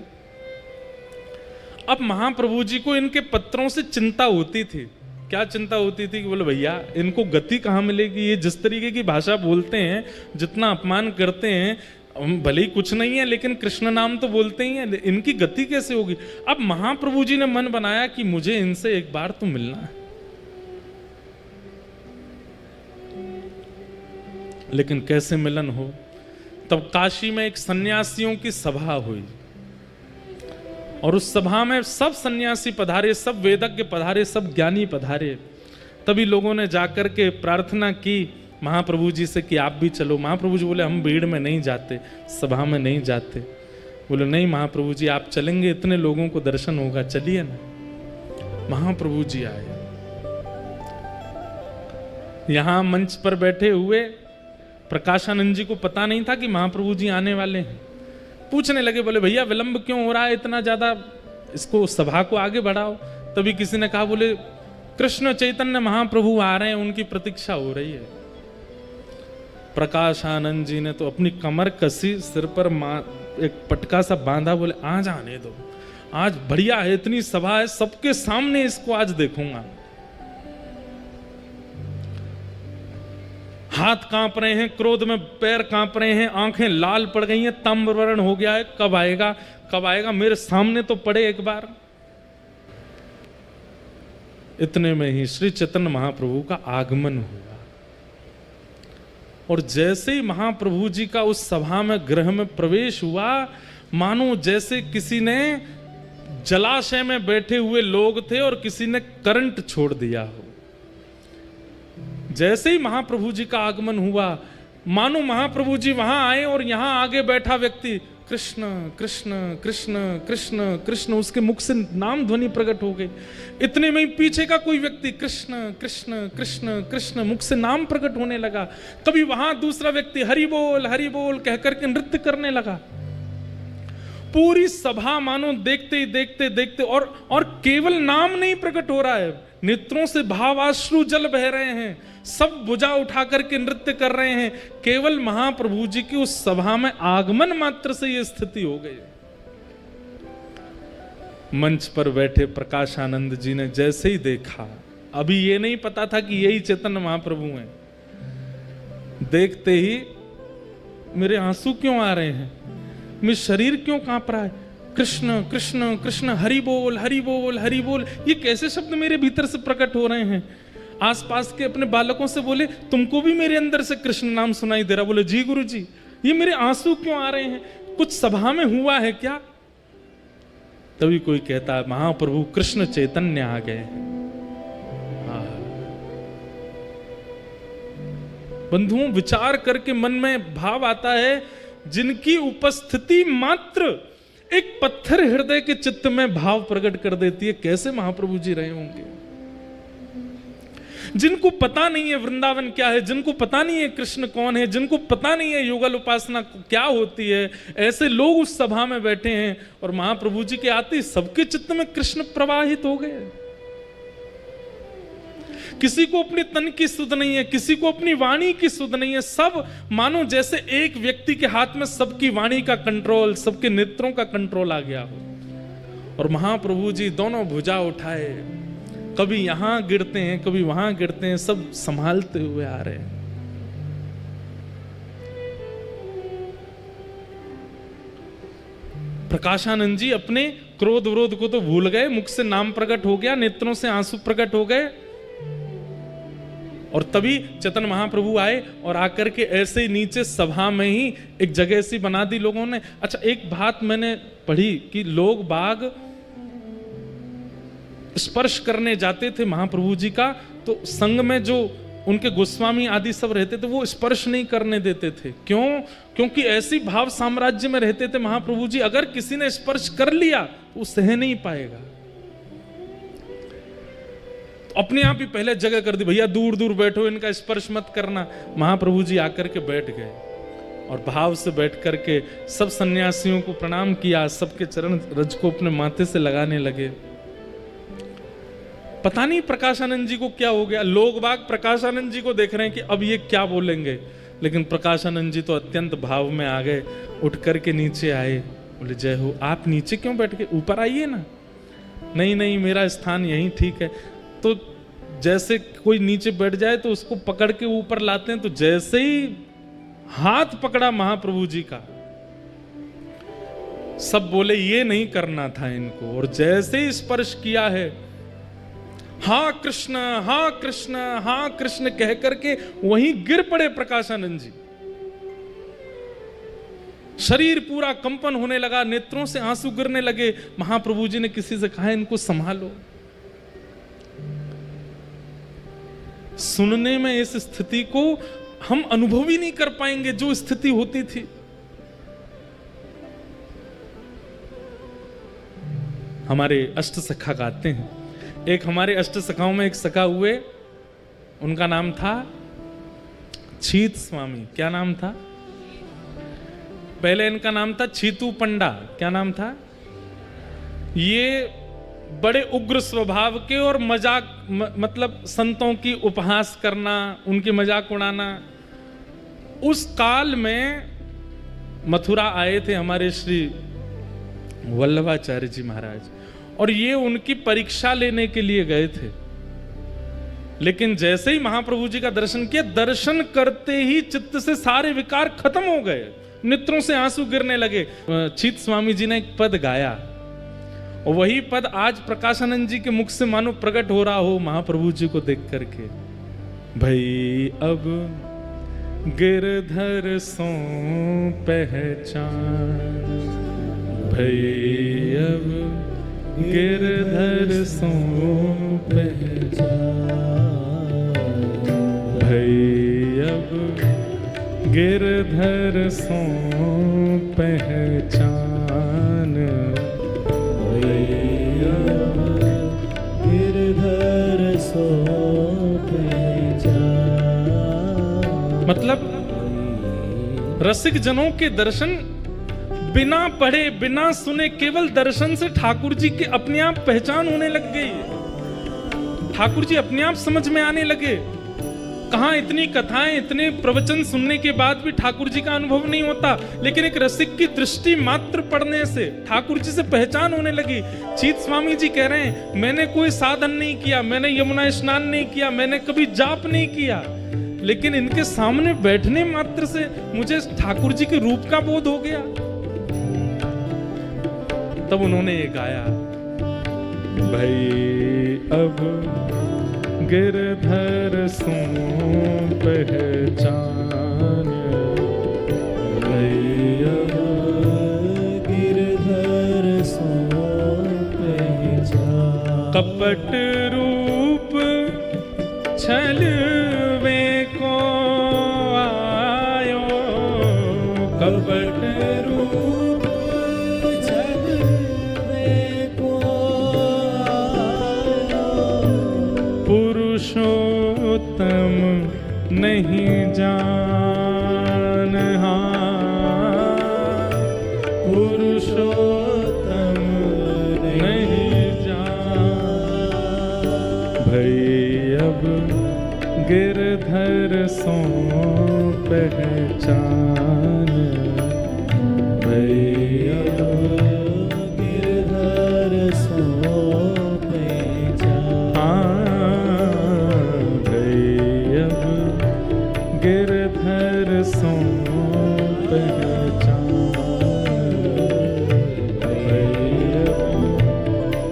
Speaker 1: अब महाप्रभु जी को इनके पत्रों से चिंता होती थी। क्या चिंता होती थी कि बोले भैया इनको गति कहाँ मिलेगी, ये जिस तरीके की भाषा बोलते हैं, जितना अपमान करते हैं, भले ही कुछ नहीं है लेकिन कृष्ण नाम तो बोलते ही हैं, इनकी गति कैसे होगी। अब महाप्रभु जी ने मन बनाया कि मुझे इनसे एक बार तो मिलना है। लेकिन कैसे मिलन हो। तब काशी में एक सन्यासियों की सभा हुई और उस सभा में सब सन्यासी पधारे, सब वेदज्ञ पधारे, सब ज्ञानी पधारे। तभी लोगों ने जाकर के प्रार्थना की महाप्रभु जी से कि आप भी चलो। महाप्रभु जी बोले हम भीड़ में नहीं जाते, सभा में नहीं जाते। बोले नहीं महाप्रभु जी आप चलेंगे, इतने लोगों को दर्शन होगा, चलिए ना। महाप्रभु जी आए। यहां मंच पर बैठे हुए प्रकाशानंद जी को पता नहीं था कि महाप्रभु जी आने वाले हैं। पूछने लगे, बोले भैया विलंब क्यों हो रहा है इतना ज्यादा, इसको सभा को आगे बढ़ाओ। तभी किसी ने कहा, बोले कृष्ण चैतन्य महाप्रभु आ रहे हैं, उनकी प्रतीक्षा हो रही है। प्रकाशानंद जी ने तो अपनी कमर कसी, सिर पर एक पटका सा बांधा, बोले आज आने दो, आज बढ़िया है, इतनी सभा है, सबके सामने इसको आज देखूंगा। हाथ कांप रहे हैं, क्रोध में पैर कांप रहे हैं, आंखें लाल पड़ गई हैं, ताम्रवर्ण हो गया है, कब आएगा कब आएगा, मेरे सामने तो पड़े एक बार। इतने में ही श्री चैतन्य महाप्रभु का आगमन हुआ और जैसे ही महाप्रभु जी का उस सभा में गृह में प्रवेश हुआ, मानो जैसे किसी ने जलाशय में बैठे हुए लोग थे और किसी ने करंट छोड़ दिया हो। जैसे ही महाप्रभु जी का आगमन हुआ, मानो महाप्रभु जी वहां आए और यहां आगे बैठा व्यक्ति कृष्ण कृष्ण कृष्ण कृष्ण कृष्ण, उसके मुख से नाम ध्वनि प्रकट हो गई। इतने में ही पीछे का कोई व्यक्ति कृष्ण कृष्ण कृष्ण कृष्ण, मुख से नाम प्रकट होने लगा। कभी वहां दूसरा व्यक्ति हरि बोल कहकर के नृत्य करने लगा। पूरी सभा मानो देखते ही देखते देखते और केवल नाम नहीं प्रकट हो रहा है, नेत्रों से भावाश्रु जल बह रहे हैं, सब भुजा उठा करके नृत्य कर रहे हैं। केवल महाप्रभु जी की उस सभा में आगमन मात्र से यह स्थिति हो गई। मंच पर बैठे प्रकाशानंद जी ने जैसे ही देखा, अभी ये नहीं पता था कि यही चैतन्य महाप्रभु हैं, देखते ही मेरे आंसू क्यों आ रहे हैं, मेरा शरीर क्यों कांप रहा है, कृष्ण कृष्ण कृष्ण हरि बोल हरि बोल हरि बोल, ये कैसे शब्द मेरे भीतर से प्रकट हो रहे हैं। आसपास के अपने बालकों से बोले, तुमको भी मेरे अंदर से कृष्ण नाम सुनाई दे रहा। बोले जी गुरु जी, ये मेरे आंसू क्यों आ रहे हैं, कुछ सभा में हुआ है क्या। तभी कोई कहता है, महाप्रभु कृष्ण चैतन्य आ गए। बंधुओं, विचार करके मन में भाव आता है, जिनकी उपस्थिति मात्र एक पत्थर हृदय के चित्त में भाव प्रकट कर देती है, कैसे महाप्रभु जी रहे होंगे। जिनको पता नहीं है वृंदावन क्या है, जिनको पता नहीं है कृष्ण कौन है, जिनको पता नहीं है युगल उपासना क्या होती है, ऐसे लोग उस सभा में बैठे हैं और महाप्रभु जी के आते ही सबके चित्त में कृष्ण प्रवाहित हो गए। किसी को अपने तन की सुध नहीं है, किसी को अपनी वाणी की सुध नहीं है, सब मानो जैसे एक व्यक्ति के हाथ में सबकी वाणी का कंट्रोल, सबके नेत्रों का कंट्रोल आ गया हो। और महाप्रभु जी दोनों भुजा उठाए, कभी यहां गिरते हैं कभी वहां गिरते हैं, सब संभालते हुए आ रहे हैं। प्रकाशानंद जी अपने क्रोध विरोध को तो भूल गए, मुख से नाम प्रकट हो गया, नेत्रों से आंसू प्रकट हो गए। और तभी चैतन्य महाप्रभु आए और आकर के ऐसे ही नीचे सभा में ही एक जगह सी बना दी लोगों ने। अच्छा, एक बात मैंने पढ़ी कि लोग बाग स्पर्श करने जाते थे महाप्रभु जी का, तो संग में जो उनके गोस्वामी आदि सब रहते थे वो स्पर्श नहीं करने देते थे। क्यों? क्योंकि ऐसी भाव साम्राज्य में रहते थे महाप्रभु जी, अगर किसी ने स्पर्श कर लिया तो वो सह नहीं पाएगा। तो अपने आप ही पहले जगह कर दी, भैया दूर दूर बैठो, इनका स्पर्श मत करना। महाप्रभु जी आकर के बैठ गए और भाव से बैठ करके सब सन्यासियों को प्रणाम किया, सबके चरण रज को अपने माथे से लगाने लगे। पता नहीं प्रकाशानंद जी को क्या हो गया, लोग बाग प्रकाशानंद जी को देख रहे हैं कि अब ये क्या बोलेंगे, लेकिन प्रकाशानंद जी तो अत्यंत भाव में आ गए, उठ करके नीचे आए, बोले जय हो। आप नीचे क्यों बैठ गए, ऊपर आइए ना। नहीं नहीं, मेरा स्थान यहीं ठीक है। तो जैसे कोई नीचे बैठ जाए तो उसको पकड़ के ऊपर लाते हैं, तो जैसे ही हाथ पकड़ा महाप्रभु जी का, सब बोले ये नहीं करना था इनको, और जैसे ही स्पर्श किया है, हाँ कृष्ण हाँ कृष्ण हाँ कृष्ण कह करके वहीं गिर पड़े प्रकाशानंद जी। शरीर पूरा कंपन होने लगा, नेत्रों से आंसू गिरने लगे। महाप्रभु जी ने किसी से कहा इनको संभालो। सुनने में इस स्थिति को हम अनुभव ही नहीं कर पाएंगे जो स्थिति होती थी। हमारे अष्ट सखा गाते हैं, एक हमारे अष्ट सखाओं में एक सखा हुए, उनका नाम था छीत स्वामी। क्या नाम था? पहले इनका नाम था छीतू पंडा। क्या नाम था? ये बड़े उग्र स्वभाव के और मजाक मतलब संतों की उपहास करना, उनके मजाक उड़ाना। उस काल में मथुरा आए थे हमारे श्री वल्लभाचार्य जी महाराज, और ये उनकी परीक्षा लेने के लिए गए थे। लेकिन जैसे ही महाप्रभु जी का दर्शन किया, दर्शन करते ही चित्त से सारे विकार खत्म हो गए, नेत्रों से आंसू गिरने लगे। छीत स्वामी जी ने एक पद गाया, और वही पद आज प्रकाशानंद जी के मुख से मानो प्रकट हो रहा हो महाप्रभु जी को देख करके। भई अब गिरधर सो पहचान, भई अब गिरधर सो पहचान, भई अब गिरधर सो पहचान, भई अब गिरधर सो पहचान। मतलब रसिक जनों के दर्शन बिना पढ़े बिना सुने केवल दर्शन से ठाकुर जी की अपने आप पहचान होने लग गई। ठाकुर जी अपने आप समझ में आने लगे। कहां इतनी कथाएं, इतने प्रवचन सुनने के बाद भी ठाकुर जी का अनुभव नहीं होता, लेकिन एक रसिक की दृष्टि मात्र पढ़ने से ठाकुर जी से पहचान होने लगी। छीत स्वामी जी कह रहे हैं, मैंने कोई साधन नहीं किया, मैंने यमुना स्नान नहीं किया, मैंने कभी जाप नहीं किया, लेकिन इनके सामने बैठने मात्र से मुझे ठाकुर जी के रूप का बोध हो गया। तब उन्होंने ये गाया, भई अब गिरधर सो पहचान, भई अब गिरधर सो पहचान। कपट रूप छलवे को आयो, कपट रूप पुरुषोत्तम नहीं जान, पुरुषोत्तम नहीं जान। भई अब गिरधर सो पहचान, भई अब गिरधर सो गिरधर सो पहचान,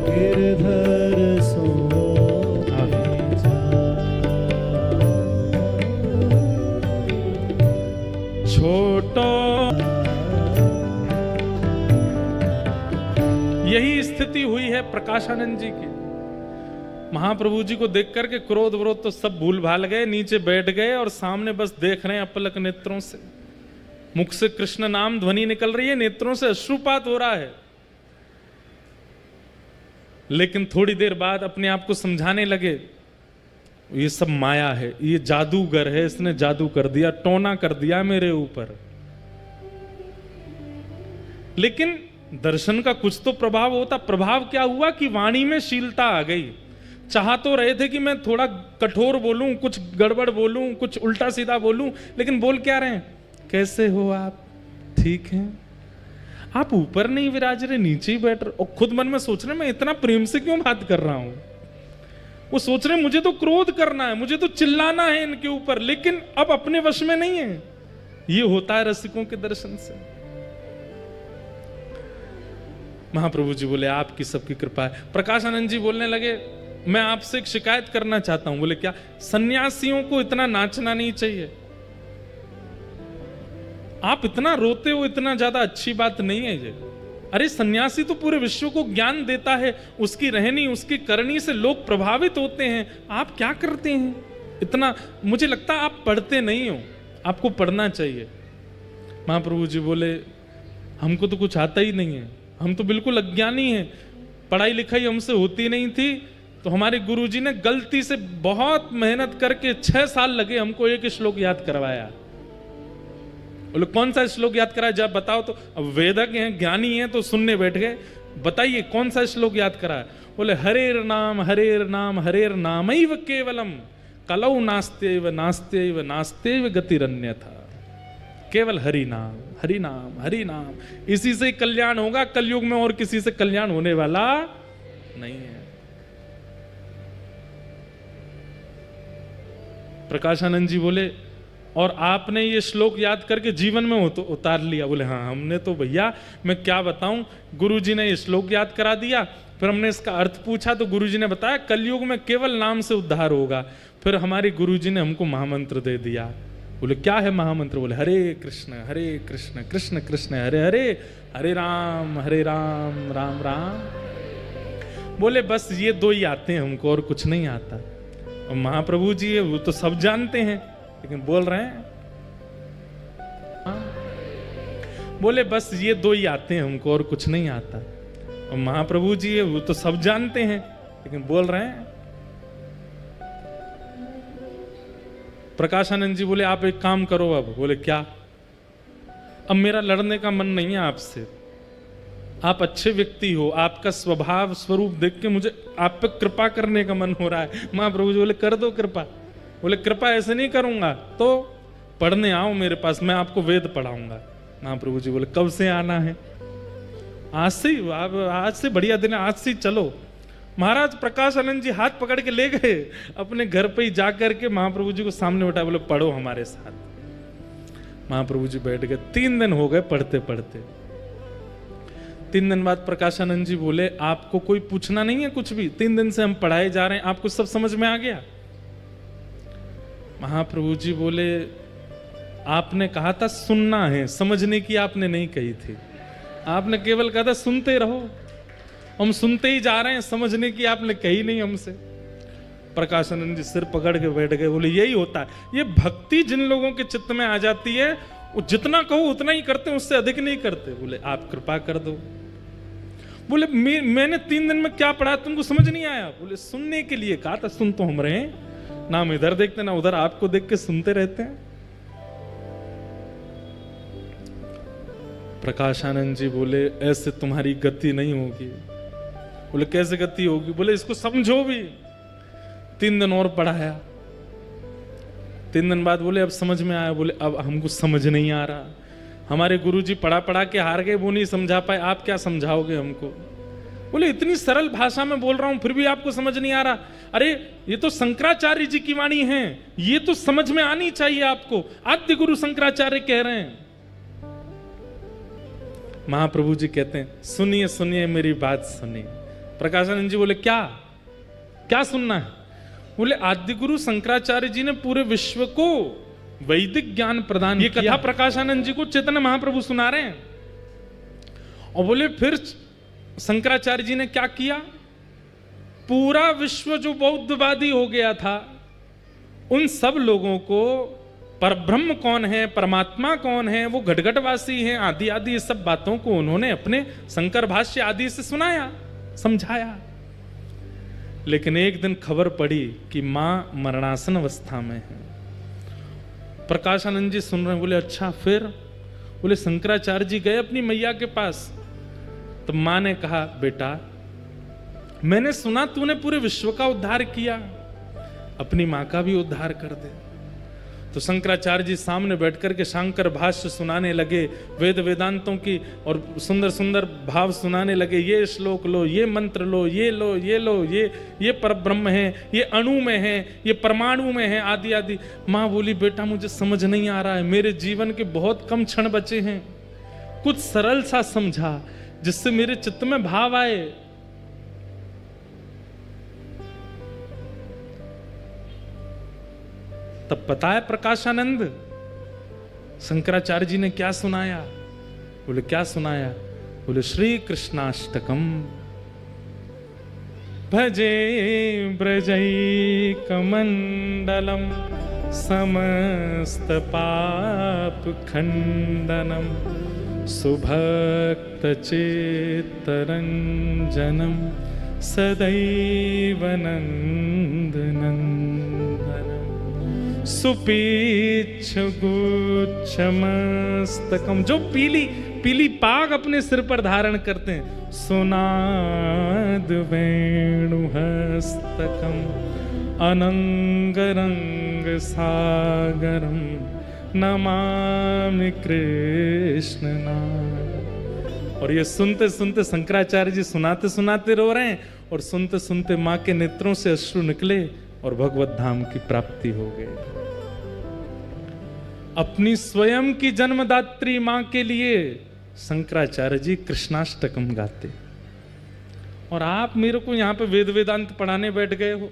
Speaker 1: गिरधर सो पहचान। स्थिति हुई है प्रकाशानंद जी की। महाप्रभु जी को देख करके क्रोध विरोध तो सब भूल भाल गए, नीचे बैठ गए और सामने बस देख रहे हैं अपलक नेत्रों से। मुख से कृष्ण नाम ध्वनि निकल रही है, नेत्रों से अश्रुपात हो रहा है। लेकिन थोड़ी देर बाद अपने आप को समझाने लगे, ये सब माया है, ये जादूगर है, इसने जादू कर दिया, टोना कर दिया मेरे ऊपर। लेकिन दर्शन का कुछ तो प्रभाव होता। प्रभाव क्या हुआ कि वाणी में शीलता आ गई। चाह तो रहे थे कि मैं थोड़ा कठोर बोलूं, कुछ गड़बड़ बोलूं, कुछ उल्टा सीधा बोलूं, लेकिन बोल क्या रहे हैं? कैसे हो आप? ठीक हैं? आप ऊपर नहीं विराज रहे, नीचे ही बैठ रहे। और खुद मन में सोच रहे मैं इतना प्रेम से क्यों बात कर रहा हूं। वो सोच रहे मुझे तो क्रोध करना है, मुझे तो चिल्लाना है इनके ऊपर, लेकिन अब अपने वश में नहीं है। ये होता है रसिकों के दर्शन से। महाप्रभु जी बोले आपकी सबकी कृपा है। प्रकाशानंद जी बोलने लगे मैं आपसे एक शिकायत करना चाहता हूं। बोले क्या? सन्यासियों को इतना नाचना नहीं चाहिए। आप इतना रोते हो, इतना ज्यादा अच्छी बात नहीं है ये। अरे सन्यासी तो पूरे विश्व को ज्ञान देता है, उसकी रहनी उसकी करनी से लोग प्रभावित होते हैं। आप क्या करते हैं इतना? मुझे लगता है आप पढ़ते नहीं हो, आपको पढ़ना चाहिए। महाप्रभु जी बोले हमको तो कुछ आता ही नहीं है, हम तो बिल्कुल अज्ञानी हैं, पढ़ाई लिखाई हमसे होती नहीं थी। तो हमारे गुरुजी ने गलती से बहुत मेहनत करके 6 साल लगे हमको एक श्लोक याद करवाया। बोले कौन सा श्लोक याद कराया? जब बताओ। तो अब वेदक हैं, ज्ञानी हैं, तो सुनने बैठ गए। बताइए कौन सा श्लोक याद कराया? बोले हरेर नाम हरेर नाम हरेर नामैव केवलम कलौ नास्त्यैव नास्त्यैव नास्त्यैव गतिरन्यथा। केवल हरि नाम हरि नाम हरि नाम, इसी से कल्याण होगा। कलयुग में और किसी से कल्याण होने वाला नहीं है। प्रकाशानंद जी बोले और आपने ये श्लोक याद करके जीवन में उतार लिया? बोले हाँ हमने तो भैया, मैं क्या बताऊं, गुरुजी ने ये श्लोक याद करा दिया, फिर हमने इसका अर्थ पूछा तो गुरुजी ने बताया कलयुग में केवल नाम से उद्धार होगा। फिर हमारे गुरुजी ने हमको महामंत्र दे दिया। बोले क्या है महामंत्र? बोले हरे कृष्ण कृष्ण कृष्ण हरे हरे, हरे राम राम राम। बोले बस ये 2 ही आते हैं हमको, और कुछ नहीं आता। और महाप्रभु जी है वो तो सब जानते हैं, लेकिन बोल रहे हैं बोले बस ये 2 ही आते हैं हमको, और कुछ नहीं आता। और महाप्रभु जी है वो तो सब जानते हैं, लेकिन बोल रहे हैं। प्रकाशानंद जी बोले आप एक काम करो अब। बोले क्या? अब मेरा लड़ने का मन नहीं है आपसे, आप अच्छे व्यक्ति हो, आपका स्वभाव स्वरूप देख के मुझे आप पे कृपा करने का मन हो रहा है। महाप्रभु जी बोले कर दो कृपा। बोले कृपा ऐसे नहीं करूंगा, तो पढ़ने आओ मेरे पास, मैं आपको वेद पढ़ाऊंगा। महाप्रभु जी बोले कब से आना है? आज से ही, आज से बढ़िया दिन है, आज से ही चलो। महाराज प्रकाशानंद जी हाथ पकड़ के ले गए अपने घर पे ही जा करके महाप्रभु जी को सामने बैठा। बोले पढ़ो हमारे साथ। महाप्रभु जी बैठ गए। 3 दिन हो गए पढ़ते पढ़ते। 3 दिन बाद प्रकाशानंद जी बोले आपको कोई पूछना नहीं है कुछ भी? 3 दिन से हम पढ़ाए जा रहे हैं, आपको सब समझ में आ गया? महाप्रभु जी बोले आपने कहा था सुनना है, समझने की आपने नहीं कही थी। आपने केवल कहा था सुनते रहो, हम सुनते ही जा रहे हैं, समझने की आपने कही नहीं हमसे। प्रकाशानंद जी सिर पकड़ के बैठ गए। बोले यही होता है, ये भक्ति जिन लोगों के चित्त में आ जाती है वो जितना कहो उतना ही करते हैं, उससे अधिक नहीं करते। बोले आप कृपा कर दो। बोले मैंने 3 दिन में क्या पढ़ा तुमको समझ नहीं आया? बोले सुनने के लिए कहा था, सुन तो हम रहे हैं, ना हम इधर देखते ना उधर, आपको देख के सुनते रहते हैं। प्रकाशानंद जी बोले ऐसे तुम्हारी गति नहीं होगी। बोले कैसे गति होगी? बोले इसको समझो भी। 3 दिन और पढ़ाया। 3 दिन बाद बोले अब समझ में आया। बोले अब हमको समझ नहीं आ रहा, हमारे गुरुजी पढ़ा पढ़ा के हार गए, वो नहीं समझा पाए, आप क्या समझाओगे हमको? बोले इतनी सरल भाषा में बोल रहा हूं फिर भी आपको समझ नहीं आ रहा। अरे ये तो शंकराचार्य जी की वाणी है, ये तो समझ में आनी चाहिए आपको, आद्य गुरु शंकराचार्य कह रहे हैं। महाप्रभु जी कहते हैं सुनिए सुनिए मेरी बात सुनिए। प्रकाशानंद जी बोले क्या क्या सुनना है? बोले आद्य गुरु शंकराचार्य जी ने पूरे विश्व को वैदिक ज्ञान प्रदान किया। ये कथा प्रकाशानंद जी को चैतन्य महाप्रभु सुना रहे हैं। और बोले फिर शंकराचार्य जी ने क्या किया, पूरा विश्व जो बौद्धवादी हो गया था, उन सब लोगों को परब्रह्म कौन है, परमात्मा कौन है, वो घटघटवासी हैं, आदि आदि ये सब बातों को उन्होंने अपने शंकर भाष्य आदि से सुनाया, समझाया। लेकिन एक दिन खबर पड़ी कि मां मरणासन अवस्था में है। प्रकाशानंद जी सुन रहे हैं, बोले अच्छा फिर? बोले शंकराचार्य जी गए अपनी मैया के पास, तो मां ने कहा बेटा मैंने सुना तूने पूरे विश्व का उद्धार किया, अपनी मां का भी उद्धार कर दे। तो शंकराचार्य जी सामने बैठकर के शंकर भाष्य सुनाने लगे, वेद वेदांतों की और सुंदर सुंदर भाव सुनाने लगे। ये श्लोक लो, ये मंत्र लो, ये लो, ये लो, ये परब्रह्म है, ये अणु में है, ये परमाणु में है, आदि आदि। माँ बोली बेटा मुझे समझ नहीं आ रहा है, मेरे जीवन के बहुत कम क्षण बचे हैं, कुछ सरल सा समझा जिससे मेरे चित्त में भाव आए। तब पता है प्रकाशानंद शंकराचार्य जी ने क्या सुनाया? बोले क्या सुनाया? बोले श्री कृष्णाष्टकम भजे ब्रजई कमंडलम समस्त पाप खंडनम सुभक्त चित्तरंजनम सदैव नंदनंदनम सुपीच्छ गुच्छमस्तकम, जो पीली पीली पाग अपने सिर पर धारण करते हैं, सुनाद वेणुहस्तकम अनंगरंग सागरम नमामि कृष्ण नाम। और ये सुनते सुनते शंकराचार्य जी सुनाते सुनाते रो रहे हैं, और सुनते सुनते मां के नेत्रों से अश्रु निकले और भगवत धाम की प्राप्ति हो गई। अपनी स्वयं की जन्मदात्री मां के लिए शंकराचार्य जी कृष्णाष्टकम गाते, और आप मेरे को यहां पे वेद वेदांत पढ़ाने बैठ गए हो।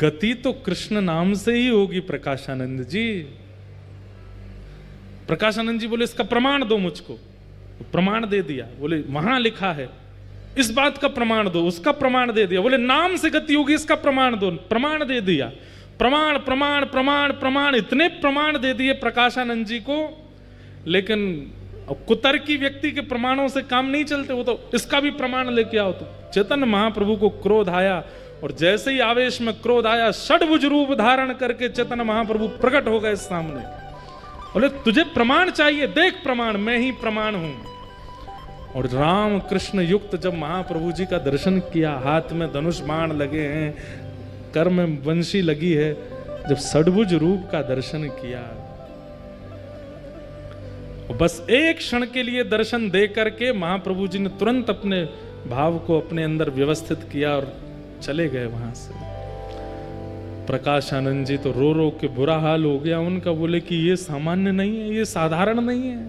Speaker 1: गति तो कृष्ण नाम से ही होगी प्रकाशानंद जी। प्रकाशानंद जी बोले इसका प्रमाण दो मुझको। प्रमाण दे दिया, बोले वहां लिखा है, इस बात का प्रमाण दो, उसका प्रमाण दे दिया। बोले नाम से गति होगी, इसका प्रमाण दो, प्रमाण दे दिया। प्रमाण प्रमाण प्रमाण प्रमाण, इतने प्रमाण दे दिए प्रकाशानंद जी को। लेकिन कुतर्की व्यक्ति के प्रमाणों से काम नहीं चलते, वो तो इसका भी प्रमाण लेके आओ। तो चैतन्य महाप्रभु को क्रोध आया, और जैसे ही आवेश में क्रोध आया, षड्भुज रूप धारण करके चैतन्य महाप्रभु प्रकट हो गए सामने। बोले तुझे प्रमाण चाहिए, देख प्रमाण, मैं ही प्रमाण हूं। और राम कृष्ण युक्त जब महाप्रभु जी का दर्शन किया, हाथ में धनुष बाण लगे हैं, कर में बंशी लगी है, जब षड्भुज रूप का दर्शन किया, बस एक क्षण के लिए दर्शन दे करके महाप्रभु जी ने तुरंत अपने भाव को अपने अंदर व्यवस्थित किया और चले गए वहां से। प्रकाशानंद जी तो रो रो के बुरा हाल हो गया उनका। बोले कि ये सामान्य नहीं है, ये साधारण नहीं है,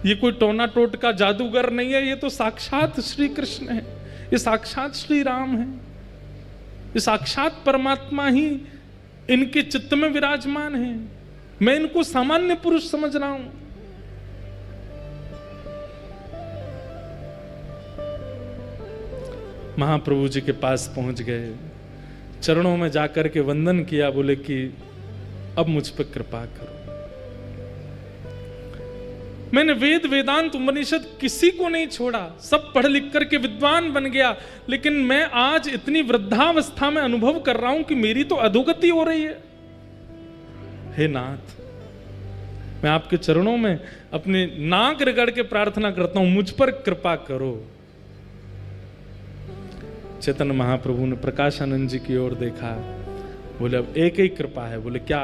Speaker 1: ये कोई टोना टोटका जादूगर नहीं है, ये तो साक्षात श्री कृष्ण है, ये साक्षात श्री राम है, ये साक्षात परमात्मा ही इनके चित्त में विराजमान है। मैं इनको सामान्य पुरुष समझ रहा हूं। महाप्रभु जी के पास पहुंच गए, चरणों में जाकर के वंदन किया। बोले कि अब मुझ पर कृपा करो। मैंने वेद वेदांत उपनिषद किसी को नहीं छोड़ा, सब पढ़ लिख करके विद्वान बन गया, लेकिन मैं आज इतनी वृद्धावस्था में अनुभव कर रहा हूं कि मेरी तो अधोगति हो रही है। हे नाथ, मैं आपके चरणों में अपने नाक रगड़ के प्रार्थना करता हूं, मुझ पर कृपा करो। चैतन्य महाप्रभु ने प्रकाशानंद जी की ओर देखा। बोले अब एक ही कृपा है। बोले क्या?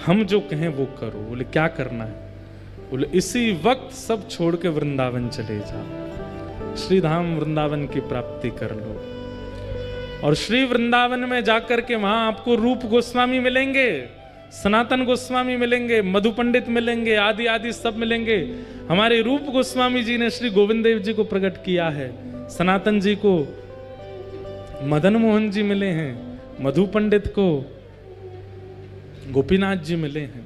Speaker 1: हम जो कहें वो करो। बोले क्या करना है? बोले इसी वक्त सब छोड़ के वृंदावन चले जाओ, श्रीधाम वृंदावन की प्राप्ति कर लो। और श्री वृंदावन में जाकर के वहां आपको रूप गोस्वामी मिलेंगे, सनातन गोस्वामी मिलेंगे, मधु पंडित मिलेंगे, आदि आदि सब मिलेंगे। हमारे रूप गोस्वामी जी ने श्री गोविंद देव जी को प्रकट किया है, सनातन जी को मदन मोहन जी मिले हैं, मधु पंडित को गोपीनाथ जी मिले हैं,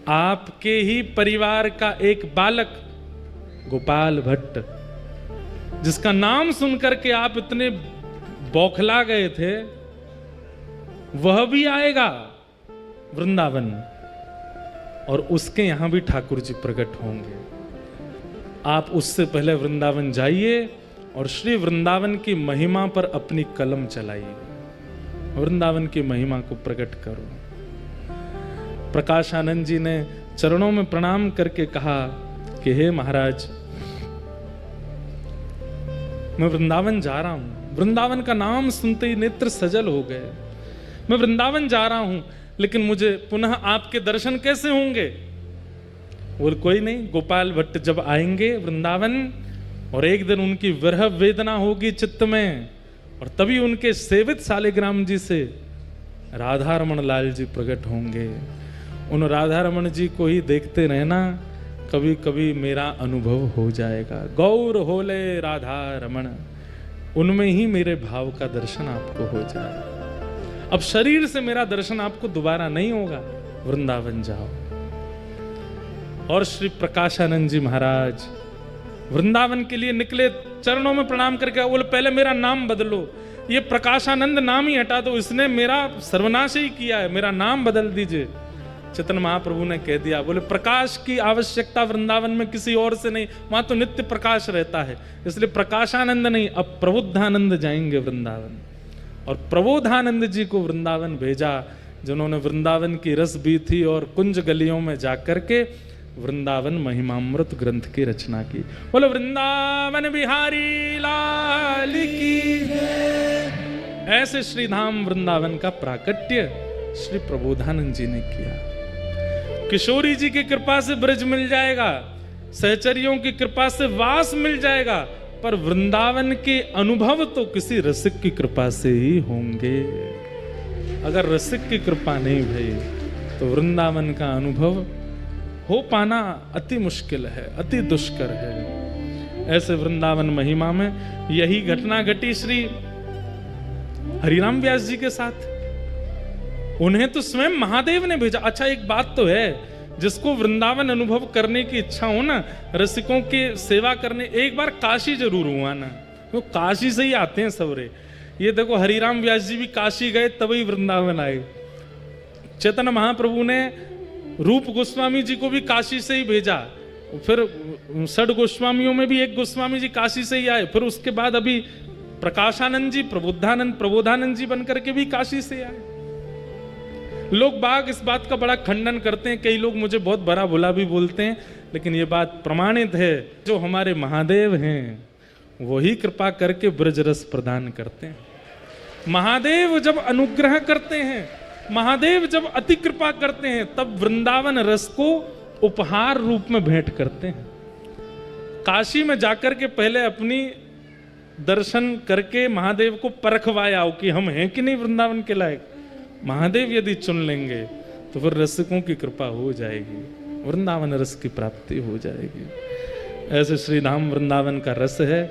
Speaker 1: आपके ही परिवार का एक बालक गोपाल भट्ट, जिसका नाम सुनकर के आप इतने बौखला गए थे, वह भी आएगा वृंदावन और उसके यहां भी ठाकुर जी प्रकट होंगे। आप उससे पहले वृंदावन जाइए और श्री वृंदावन की महिमा पर अपनी कलम चलाइए, वृंदावन की महिमा को प्रकट करो। प्रकाशानंद जी ने चरणों में प्रणाम करके कहा कि हे महाराज, मैं वृंदावन जा रहा हूं। वृंदावन का नाम सुनते ही नेत्र सजल हो गए। मैं वृंदावन जा रहा हूं, लेकिन मुझे पुनः आपके दर्शन कैसे होंगे? बोल कोई नहीं, गोपाल भट्ट जब आएंगे वृंदावन और एक दिन उनकी विरह वेदना होगी चित्त में, और तभी उनके सेवित शालिग्राम जी से राधा रमण लाल जी प्रकट होंगे। उन राधा रमण जी को ही देखते रहना, कभी कभी मेरा अनुभव हो जाएगा। गौर होले राधा रमण, उनमें ही मेरे भाव का दर्शन आपको हो जाए। अब शरीर से मेरा दर्शन आपको दोबारा नहीं होगा, वृंदावन जाओ। और श्री प्रकाशानंद जी महाराज वृंदावन के लिए निकले, चरणों में प्रणाम करके बोले पहले मेरा नाम बदलो, ये प्रकाशानंद नाम ही हटा दो, इसने मेरा सर्वनाश ही किया है, मेरा नाम बदल दीजिए। चैतन्य महाप्रभु ने कह दिया, बोले प्रकाश की आवश्यकता वृंदावन में किसी और से नहीं, वहां तो नित्य प्रकाश रहता है, इसलिए प्रकाशानंद नहीं, अब प्रबुद्धानंद जाएंगे वृंदावन। और प्रबोधानंद जी को वृंदावन भेजा, जिन्होंने वृंदावन की रस भी थी और कुंज गलियों में जाकर के वृंदावन महिमामृत ग्रंथ की रचना की। बोलो वृंदावन बिहारी लाल की जय। ऐसे श्रीधाम वृंदावन का प्राकट्य श्री प्रबोधानंद जी ने किया। किशोरी जी की कृपा से ब्रज मिल जाएगा, सहचरियों की कृपा से वास मिल जाएगा, पर वृंदावन के अनुभव तो किसी रसिक की कृपा से ही होंगे। अगर रसिक की कृपा नहीं भई तो वृंदावन का अनुभव हो पाना अति मुश्किल है, अति दुष्कर है। ऐसे वृंदावन महिमा में यही घटना घटी श्री हरिराम व्यास जी के साथ। उन्हें तो स्वयं महादेव ने भेजा। अच्छा एक बात तो है, जिसको वृंदावन अनुभव करने की इच्छा हो ना, रसिकों की सेवा करने, एक बार काशी जरूर हुआ ना, वो काशी से ही आते हैं सवरे। ये देखो हरिराम व्यास जी भी काशी गए तभी वृंदावन आए। चैतन्य महाप्रभु ने रूप गोस्वामी जी को भी काशी से ही भेजा, फिर षड गोस्वामियों में भी एक गोस्वामी जी काशी से ही आए, फिर उसके बाद अभी प्रकाशानंद जी प्रबोधानंद जी बनकर के भी काशी से आए। लोग बाग इस बात का बड़ा खंडन करते हैं, कई लोग मुझे बहुत बड़ा बुला भी बोलते हैं, लेकिन ये बात प्रमाणित है, जो हमारे महादेव हैं वही कृपा करके ब्रज रस प्रदान करते हैं। महादेव जब अनुग्रह करते हैं, महादेव जब अति कृपा करते हैं, तब वृंदावन रस को उपहार रूप में भेंट करते हैं। काशी में जाकर के पहले अपनी दर्शन करके महादेव को परखवाया कि हम हैं कि नहीं वृंदावन के लायक। महादेव यदि चुन लेंगे तो फिर रसिकों की कृपा हो जाएगी, वृंदावन रस की प्राप्ति हो जाएगी। ऐसे श्री धाम वृंदावन का रस है।